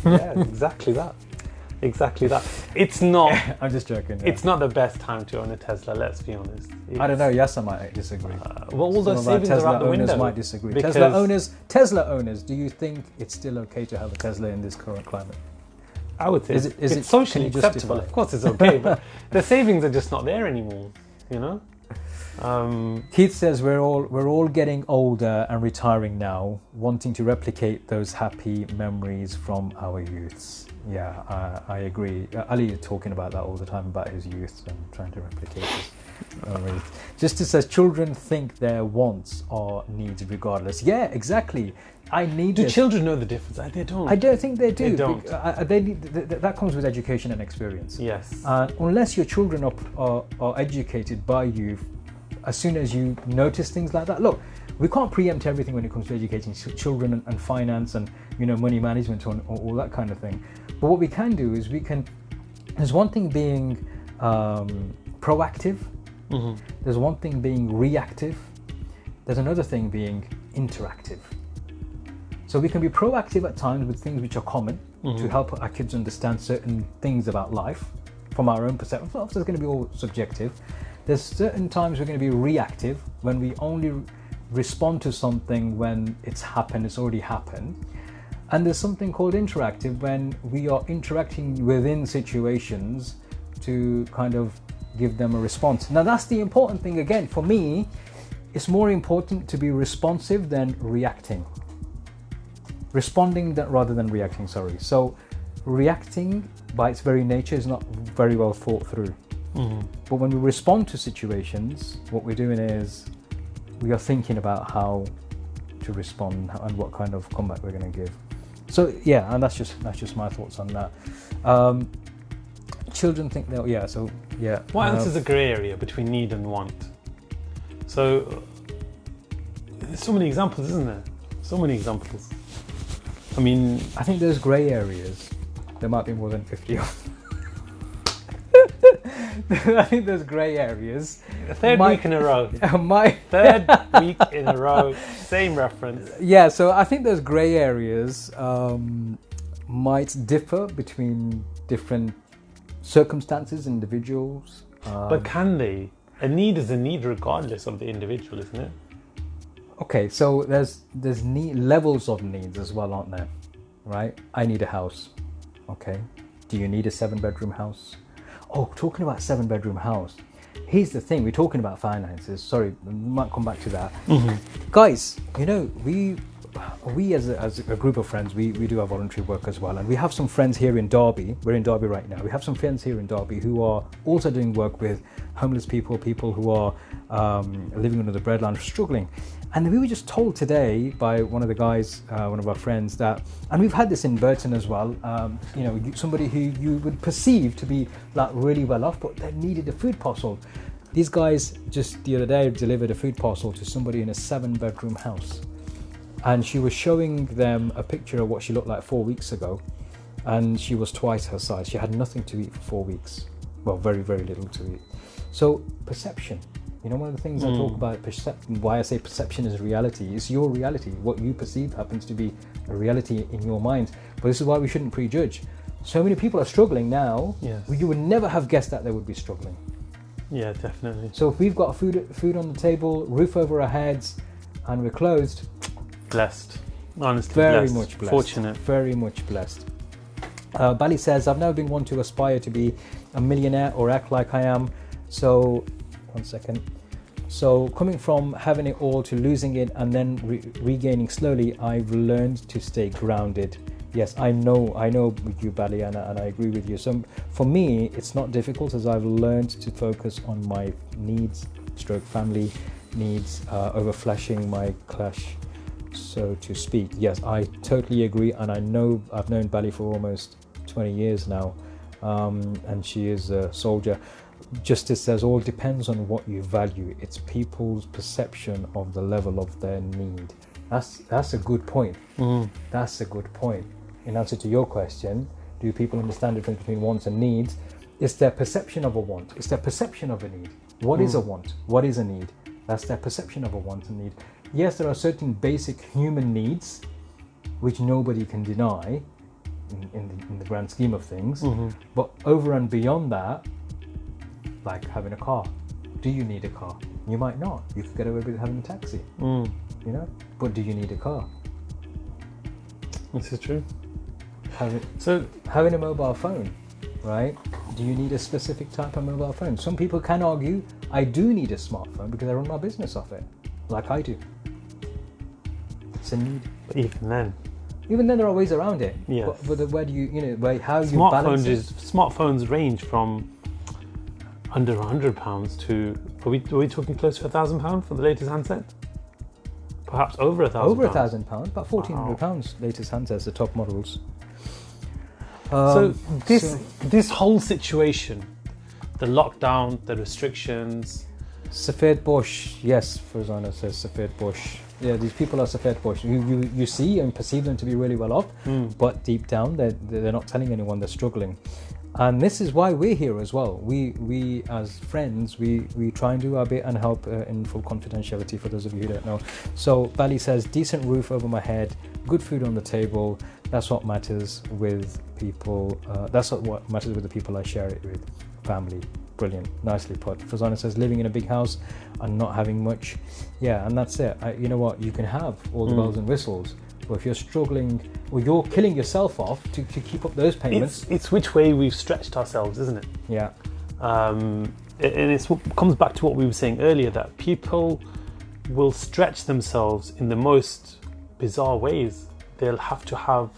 Yeah, exactly that. Exactly that. It's not. I'm just joking. Yeah. It's not the best time to own a Tesla. Let's be honest. I don't know. Yasser might disagree. Well, all those Some of our savings are Tesla out the owners window. might disagree. because- Tesla owners, do you think it's still okay to have a Tesla in this current climate? I would say Is it- it's socially can you acceptable. justify it? Of course, it's okay, but the savings are just not there anymore. You know. Keith says we're all getting older and retiring now, wanting to replicate those happy memories from our youths. Yeah, I agree. Ali is talking about that all the time, about his youth and trying to replicate his memories. Justice says children think their wants are needs regardless. Yeah, exactly. I need Do this. children know the difference? They don't. I don't think they do. They don't. They need, that comes with education and experience. Yes. Unless your children are educated by you, as soon as you notice things like that, look, we can't preempt everything when it comes to educating children and finance and money management or all that kind of thing. But what we can do is there's one thing being proactive, there's one thing being reactive, there's another thing being interactive. So we can be proactive at times with things which are common to help our kids understand certain things about life from our own perspective. Of course, it's going to be all subjective. There's certain times we're going to be reactive, when we only respond to something when it's happened, it's already happened. And there's something called interactive, when we are interacting within situations to kind of give them a response. Now that's the important thing. Again, for me, it's more important to be responsive than reacting. Responding rather than reacting, sorry. So reacting by its very nature is not very well thought through. But when we respond to situations, what we're doing is we are thinking about how to respond and what kind of comeback we're going to give. So yeah, and that's just my thoughts on that. Children think they'll What else is a grey area between need and want? So there's so many examples, isn't there? So many examples. I mean, I think there's grey areas. There might be more than 50 of them. I think there's grey areas. third week in a row. Third week in a row. Same reference. Yeah, so I think those grey areas might differ between different circumstances, individuals. But can they? A need is a need regardless of the individual, isn't it? Okay, so there's levels of needs as well, aren't there? Right? I need a house. Okay. Do you need a 7-bedroom house? Oh, talking about 7-bedroom house. Here's the thing, we're talking about finances. Sorry, we might come back to that. Guys, we as a group of friends, we do our voluntary work as well. And we have some friends here in Derby. We're in Derby right now. We have some friends here in Derby who are also doing work with homeless people who are living under the breadline, struggling. And we were just told today by one of the guys, one of our friends, that, and we've had this in Burton as well, somebody who you would perceive to be like really well off, but they needed a food parcel. These guys just the other day delivered a food parcel to somebody in a 7-bedroom house. And she was showing them a picture of what she looked like 4 weeks ago. And she was twice her size. She had nothing to eat for 4 weeks. Well, very, very little to eat. So perception. You know, one of the things I talk about, why I say perception is reality, is your reality. What you perceive happens to be a reality in your mind. But this is why we shouldn't prejudge. So many people are struggling now. Yes. You would never have guessed that they would be struggling. Yeah, definitely. So if we've got food on the table, roof over our heads, and we're closed, Blessed. Honestly, very blessed. much blessed. Fortunate. Very much blessed. Bali says, I've never been one to aspire to be a millionaire or act like I am. So, one second. So coming from having it all to losing it and then regaining slowly, I've learned to stay grounded. Yes, I know with you, Bali, and I agree with you. So for me, it's not difficult, as I've learned to focus on my needs, family needs, over flashing my clash, so to speak. Yes, I totally agree, and I know I've known Bali for almost 20 years now, and she is a soldier. Justice says all depends on what you value. It's people's perception of the level of their need. That's a good point. That's a good point. In answer to your question, do people understand the difference between wants and needs? It's their perception of a want. It's their perception of a need. What is a want? What is a need? That's their perception of a want and need. Yes, there are certain basic human needs which nobody can deny in the grand scheme of things. But over and beyond that, like having a car. Do you need a car? You might not. You could get away with having a taxi. You know? But do you need a car? This is true. Having a mobile phone, right? Do you need a specific type of mobile phone? Some people can argue, I do need a smartphone because I run my business off it, like I do. It's a need. But even then there are ways around it. Yes. But where do how you balance it? Smartphones range from under £100 to, are we talking close to £1,000 for the latest handset? Perhaps over £1,000. Over £1,000, about £1,400 latest handsets, the top models. This whole situation, the lockdown, the restrictions. Safed Bush, yes, Farzana says Safed Bush. Yeah, these people are Safed Bush. You see and perceive them to be really well off, but deep down they're not telling anyone they're struggling. And this is why we're here as well. We as friends, we try and do our bit and help in full confidentiality for those of you who don't know. So Bali says, decent roof over my head, good food on the table. That's what matters with people. That's what matters with the people I share it with. Family. Brilliant. Nicely put. Fazana says, living in a big house and not having much. Yeah, and that's it. You know what? You can have all the bells and whistles. But if you're struggling, or you're killing yourself off to keep up those payments. It's which way we've stretched ourselves, isn't it? Yeah. And it comes back to what we were saying earlier, that people will stretch themselves in the most bizarre ways. They'll have to have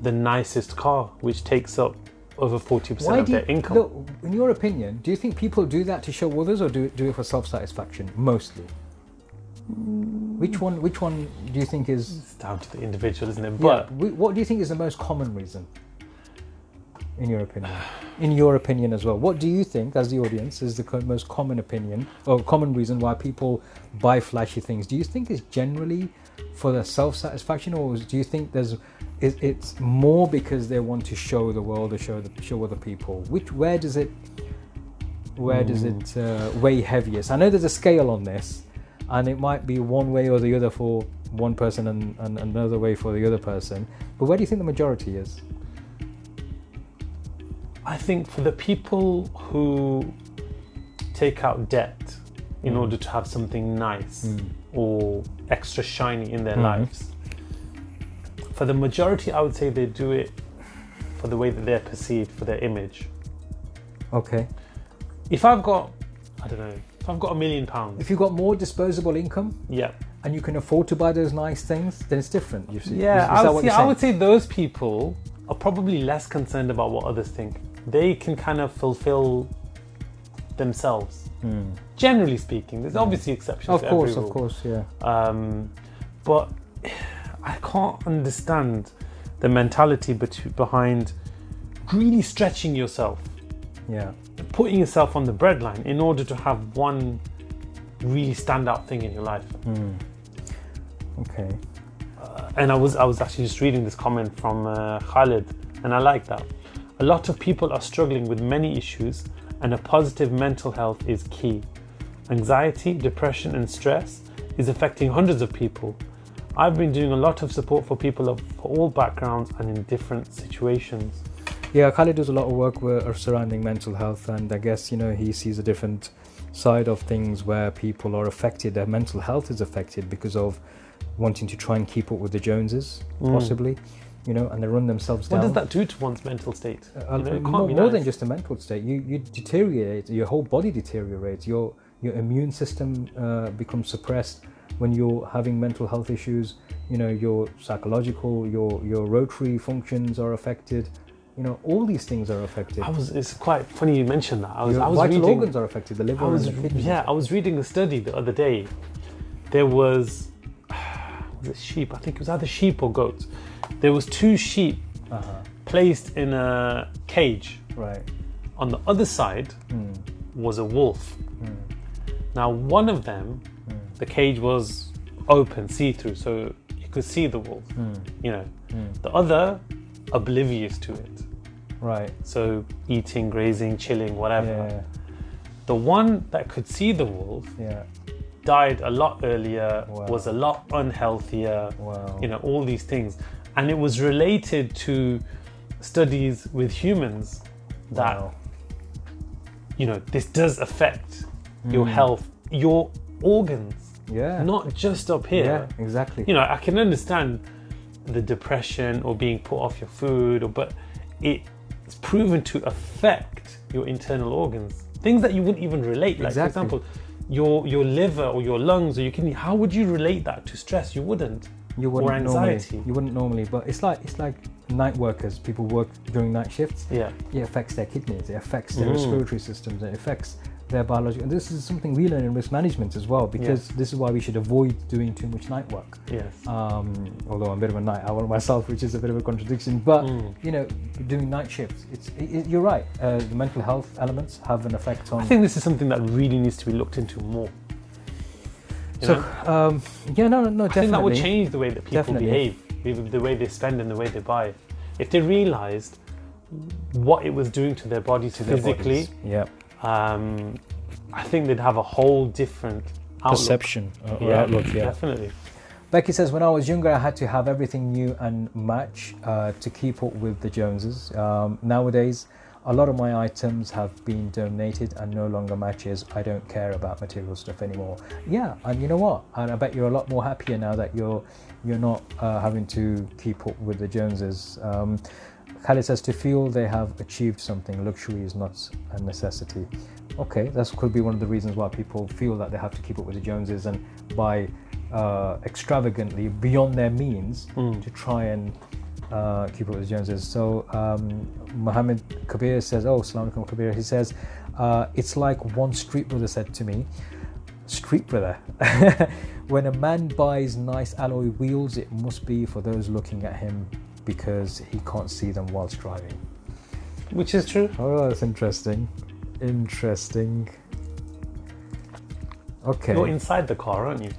the nicest car, which takes up over 40% of their income. Look, in your opinion, do you think people do that to show others, or do it for self-satisfaction, mostly? Which one do you think is... It's down to the individual, isn't it? But what do you think is the most common reason, in your opinion? In your opinion as well. What do you think, as the audience, is the most common opinion, or common reason why people buy flashy things? Do you think it's generally for their self-satisfaction, or do you think it's more because they want to show the world, or show other people? Where does it weigh heaviest? I know there's a scale on this, and it might be one way or the other for one person and another way for the other person. But where do you think the majority is? I think for the people who take out debt in order to have something nice or extra shiny in their lives, for the majority, I would say they do it for the way that they're perceived, for their image. Okay. If I've got £1 million, if you've got more disposable income, yeah, and you can afford to buy those nice things, then it's different. You see? Yeah, I would say those people are probably less concerned about what others think. They can kind of fulfill themselves. Generally speaking, there's obviously exceptions. Of course, yeah. But I can't understand the mentality behind really stretching yourself. Yeah. Putting yourself on the breadline in order to have one really standout thing in your life. Okay. And I was actually just reading this comment from Khalid, and I like that. A lot of people are struggling with many issues, and a positive mental health is key. Anxiety, depression, and stress is affecting hundreds of people. I've been doing a lot of support for people of all backgrounds and in different situations. Yeah, Khalid does a lot of work surrounding mental health, and I guess, he sees a different side of things where people are affected, their mental health is affected because of wanting to try and keep up with the Joneses, possibly, and they run themselves down. What does that do to one's mental state? More than just a mental state, you deteriorate, your whole body deteriorates, your immune system becomes suppressed when you're having mental health issues. Your psychological, your rotary functions are affected. All these things are affected. It's quite funny you mentioned that. I was vital reading, organs are affected, the liver and the kidneys. Yeah, I was reading a study the other day. There was it sheep? I think it was either sheep or goats. There was 2 sheep placed in a cage. Right. On the other side was a wolf. Now, one of them, the cage was open, see-through, so you could see the wolf. The other, oblivious to it. Right. So eating, grazing, chilling, whatever. Yeah. The one that could see the wolf died a lot earlier, was a lot unhealthier, all these things. And it was related to studies with humans that, this does affect your health, your organs, not just up here. Yeah, exactly. I can understand the depression or being put off your food, but it's proven to affect your internal organs. Things that you wouldn't even relate. Like, for example, your liver or your lungs or your kidney. How would you relate that to stress? You wouldn't. Or anxiety. You wouldn't normally. But it's like night workers. People work during night shifts. Yeah. It affects their kidneys. It affects their respiratory systems. It affects their biology. And this is something we learn in risk management as well, because this is why we should avoid doing too much night work. Yes. Although I'm a bit of a night owl myself, which is a bit of a contradiction. But doing night shifts, you're right. The mental health elements have an effect on. I think this is something that really needs to be looked into more. No, definitely. I think that would change the way that people behave, the way they spend and the way they buy. If they realised what it was doing to their bodies physically, I think they'd have a whole different perception or outlook. Yeah, definitely. Becky says, when I was younger, I had to have everything new and match to keep up with the Joneses. Nowadays, a lot of my items have been donated and no longer matches. I don't care about material stuff anymore. Yeah, and you know what? And I bet you're a lot more happier now that you're not having to keep up with the Joneses. Khalid says, to feel they have achieved something, luxury is not a necessity. Okay, that could be one of the reasons why people feel that they have to keep up with the Joneses and buy extravagantly beyond their means to try and keep up with the Joneses. So Mohammed Kabir says, Assalamu alaikum Kabir, he says, it's like one street brother said to me, street brother, when a man buys nice alloy wheels, it must be for those looking at him because he can't see them whilst driving. Which is true. Oh, that's interesting. Okay. You're inside the car, aren't you?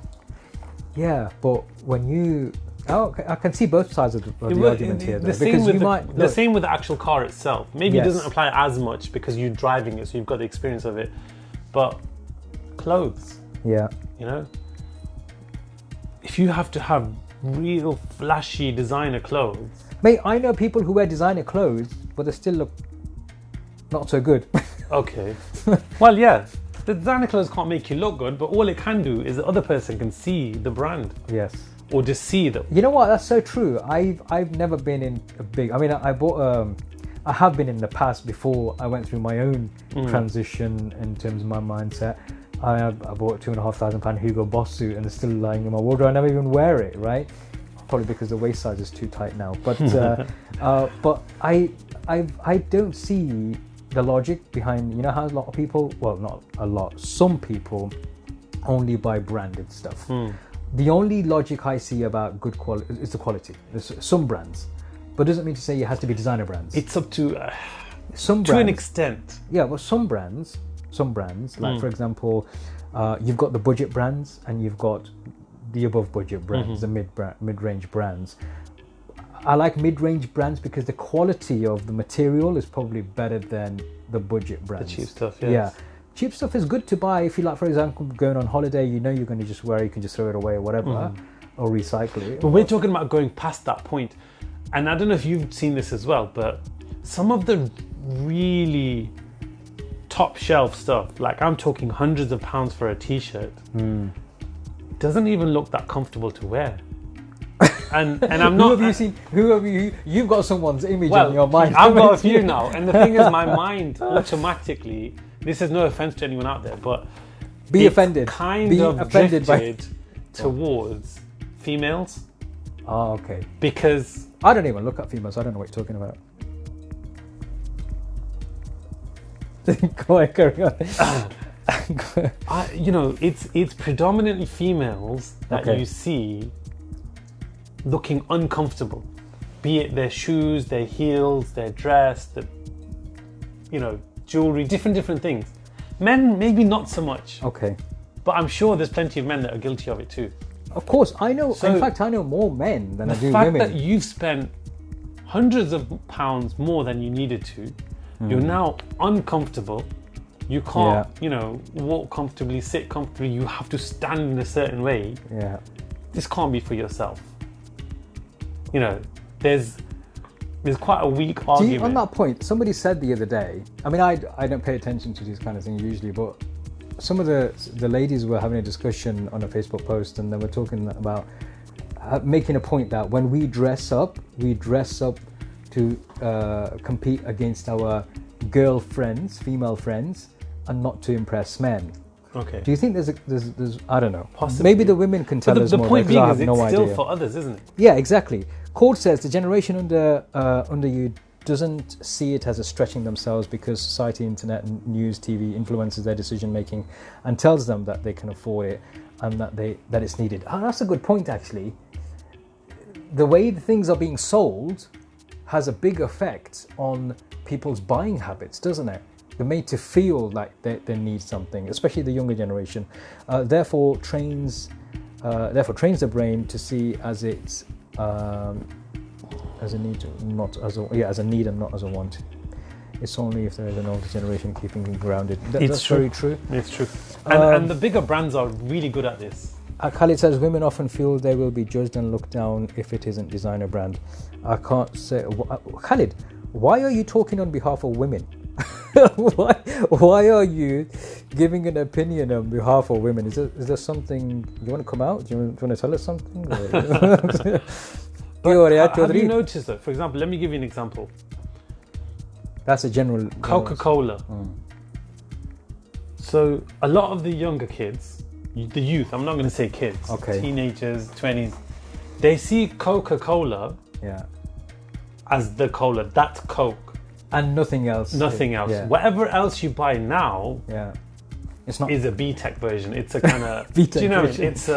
Yeah, but when you... I can see both sides of the argument here. The same with the actual car itself. Maybe it doesn't apply as much because you're driving it, so you've got the experience of it. But clothes. Yeah. If you have to have real flashy designer clothes. Mate, I know people who wear designer clothes, but they still look not so good. Okay. Well, yeah. The designer clothes can't make you look good, but all it can do is the other person can see the brand. Yes. Or just see them. You know what? That's so true. I've never been in a big... I mean, I bought... I have been in the past before I went through my own transition in terms of my mindset. I bought a £2,500 Hugo Boss suit and it's still lying in my wardrobe. I never even wear it, right? Probably because the waist size is too tight now. But but I don't see the logic behind, how a lot of people, well, not a lot, some people only buy branded stuff. The only logic I see about good quality is the quality. There's some brands, but it doesn't mean to say it has to be designer brands. It's up to some brands, to an extent. Yeah, well, some brands, like for example, you've got the budget brands and you've got the above budget brands, the mid-range brands. I like mid-range brands because the quality of the material is probably better than the budget brands. The cheap stuff, yes. Yeah. cheap stuff is good to buy if you like, for example, going on holiday, you know you're going to just wear it, you can just throw it away or whatever, or recycle it. But we're talking about going past that point. And I don't know if you've seen this as well, but some of the really top shelf stuff, like I'm talking hundreds of pounds for a t-shirt, doesn't even look that comfortable to wear. And I'm not. Who have you? You've got someone's image in your mind. I've got a few now, and the thing is, my mind automatically. This is no offense to anyone out there, but be offended. Kind of offended drifted towards females. Oh, okay. Because I don't even look at females. I don't know what you're talking about. Go ahead, carry on. It's predominantly females that you see looking uncomfortable, be it their shoes, their heels, their dress, jewelry, different things. Men, maybe not so much. Okay. But I'm sure there's plenty of men that are guilty of it too. Of course, I know. So, in fact, I know more men than I do women. The fact that you've spent hundreds of pounds more than you needed to, you're now uncomfortable. You can't, walk comfortably, sit comfortably. You have to stand in a certain way. Yeah. This can't be for yourself. There's quite a weak argument. On that point, somebody said the other day, I mean, I don't pay attention to these kind of things usually, but some of the ladies were having a discussion on a Facebook post, and they were talking about making a point that when we dress up to compete against our girlfriends, female friends, and not to impress men. Okay. Do you think there's I don't know. Possibly. Maybe the women can tell us more. The point being is it's still idea. for others, isn't it? Yeah, exactly. Cord says the generation under you doesn't see it as a stretching themselves because society, internet, and news, TV influences their decision making and tells them that they can afford it and that it's needed. Oh, that's a good point, actually. The way the things are being sold has a big effect on people's buying habits, doesn't it? They're made to feel like they need something, especially the younger generation. Therefore trains the brain to see as it's as a need, as a need and not as a want. It's only if there is an older generation keeping it grounded. That's true. Very true. It's true. And the bigger brands are really good at this. Khalid says women often feel they will be judged and looked down if it isn't designer brand. I can't say. Khalid, why are you talking on behalf of women? Why are you giving an opinion on behalf of women? Is there something you want to come out? Do you want to tell us something? Have you noticed that? For example, let me give you an example. That's a general. Coca-Cola. So a lot of the younger kids, the youth, I'm not going to say kids, teenagers, 20s, they see Coca-Cola as the cola. That's Coke. And nothing else. Nothing else. Yeah. Whatever else you buy now it's not is a B-Tech version. It's a kind of... do you know version. It's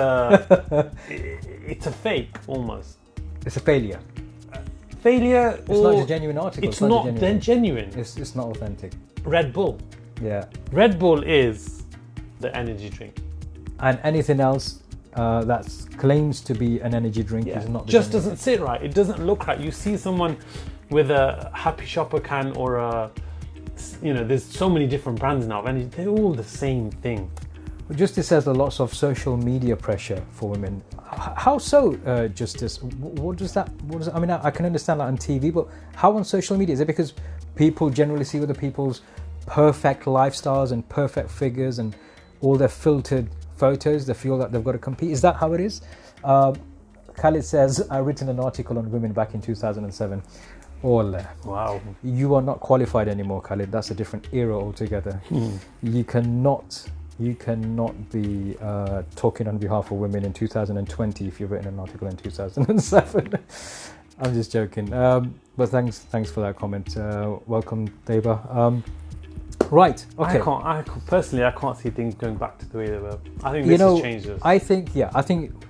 a fake almost. It's a failure. Failure. It's not a genuine article. It's not genuine. It's not authentic. Red Bull. Yeah. Red Bull is the energy drink. And anything else that claims to be an energy drink is not. Doesn't sit right. It doesn't look right. You see someone with a Happy Shopper can or there's so many different brands now of energy. They're all the same thing. Well, Justice says there are lots of social media pressure for women. How so, Justice? What does that? I mean, I can understand that on TV, but how on social media? Is it because people generally see other people's perfect lifestyles and perfect figures and all their filtered photos? They feel that they've got to compete. Is that how it is? Khalid says, I've written an article on women back in 2007. Wow. You are not qualified anymore, Khalid. That's a different era altogether. You cannot be talking on behalf of women in 2020 if you've written an article in 2007. I'm just joking. But thanks for that comment. Welcome, Deva. Right. Okay. I can't see things going back to the way they were. I think this has changed us. I think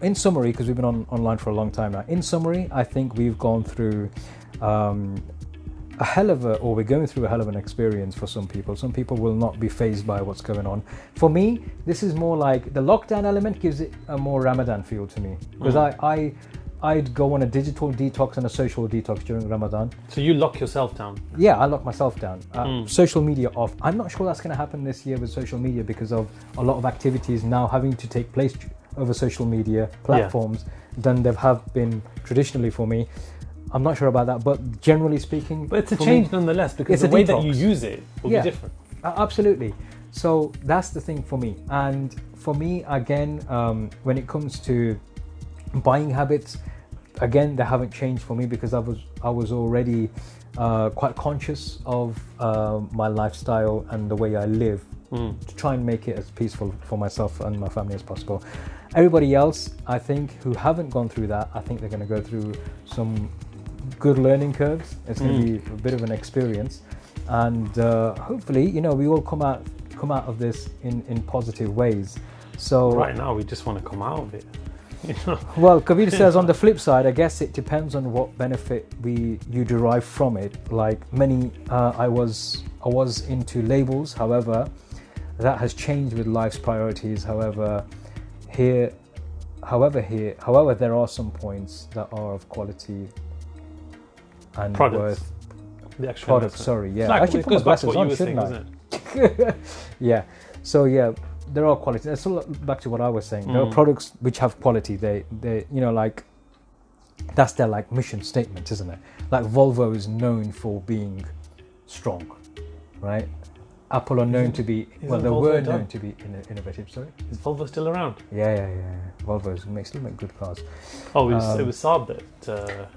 in summary, because we've been online for a long time now. In summary, I think we've gone through we're going through a hell of an experience for some people. Some people will not be fazed by what's going on. For me, this is more like the lockdown element gives it a more Ramadan feel to me, because I'd go on a digital detox and a social detox during Ramadan. So you lock yourself down? Yeah, I lock myself down. Social media off. I'm not sure that's going to happen this year with social media because of a lot of activities now having to take place over social media platforms than there have been traditionally for me. I'm not sure about that, but generally speaking... But it's a change nonetheless, because the way that you use it will be different. Absolutely. So that's the thing for me. And for me, again, when it comes to buying habits, again, they haven't changed for me because I was already quite conscious of my lifestyle and the way I live to try and make it as peaceful for myself and my family as possible. Everybody else, I think, who haven't gone through that, I think they're going to go through some good learning curves. It's going to be a bit of an experience, and hopefully, we all come out of this in positive ways. So right now, we just want to come out of it. Well, Kabir says on the flip side, I guess it depends on what benefit you derive from it. Like many, I was into labels. However, that has changed with life's priorities. However, there are some points that are of quality and worth. The actual products. Sorry, yeah. I should put my glasses on, shouldn't I? Yeah. So yeah, there are quality. That's all back to what I was saying. There are products which have quality. They like that's their like mission statement, isn't it? Like Volvo is known for being strong, right? Apple are known to be known to be innovative. Sorry, is Volvo still around? Yeah. Volvo still make good cars. Oh, it was Saab that.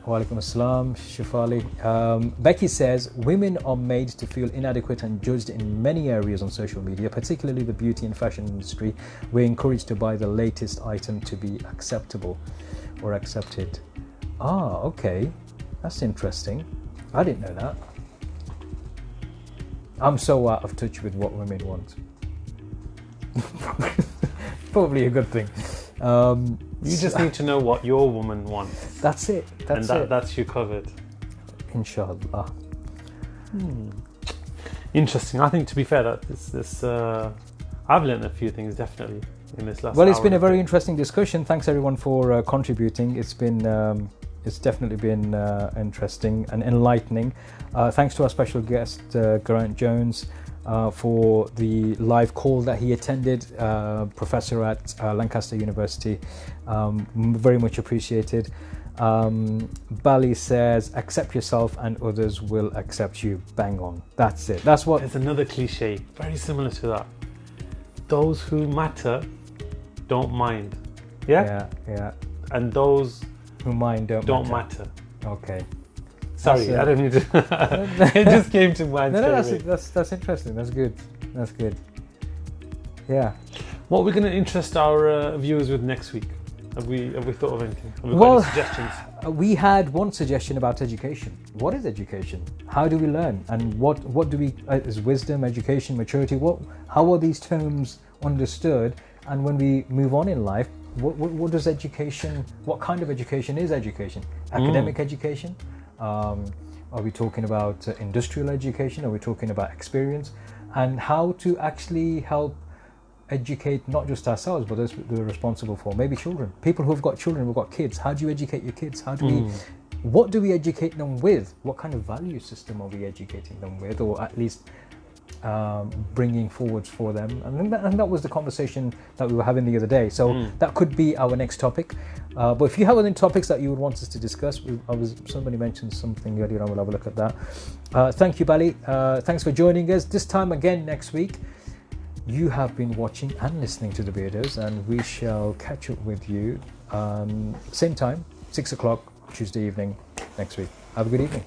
Walaikum assalam, Shafali. Becky says women are made to feel inadequate and judged in many areas on social media, particularly the beauty and fashion industry. We're encouraged to buy the latest item to be acceptable or accepted. Ah, okay, that's interesting. I didn't know that. I'm so out of touch with what women want. Probably a good thing. You just need to know what your woman wants. That's it. That's you covered. Inshallah. Interesting. I think, to be fair, that this I've learned a few things definitely in this last. Well, it's been a very interesting discussion. Thanks everyone for contributing. It's definitely been interesting and enlightening. Thanks to our special guest, Geraint Jones, for the live call that he attended, professor at Lancaster University. Very much appreciated. Bali says, accept yourself and others will accept you. Bang on. That's it. That's what... There's another cliche, very similar to that. Those who matter don't mind. Yeah? Yeah. And those who mind don't matter. Okay. Sorry, I don't need to. It just came to mind. No, that's interesting. That's good. Yeah. What are we going to interest our viewers with next week? Have we thought of anything? Have we got any suggestions? We had one suggestion about education. What is education? How do we learn? And what do we is wisdom, education, maturity? How are these terms understood? And when we move on in life, what does education? What kind of education is education? Academic education? Are we talking about industrial education? Are we talking about experience? And how to actually help educate not just ourselves, but those we're responsible for, maybe children, people who've got children, who've got kids. How do you educate your kids? What do we educate them with? What kind of value system are we educating them with, or at least bringing forwards for them? And that was the conversation that we were having the other day. So that could be our next topic. But if you have any topics that you would want us to discuss, somebody mentioned something earlier on. We'll have a look at that. Thank you, Bali. Thanks for joining us. This time again next week. You have been watching and listening to the Beardos, and we shall catch up with you same time, 6 o'clock Tuesday evening next week. Have a good evening.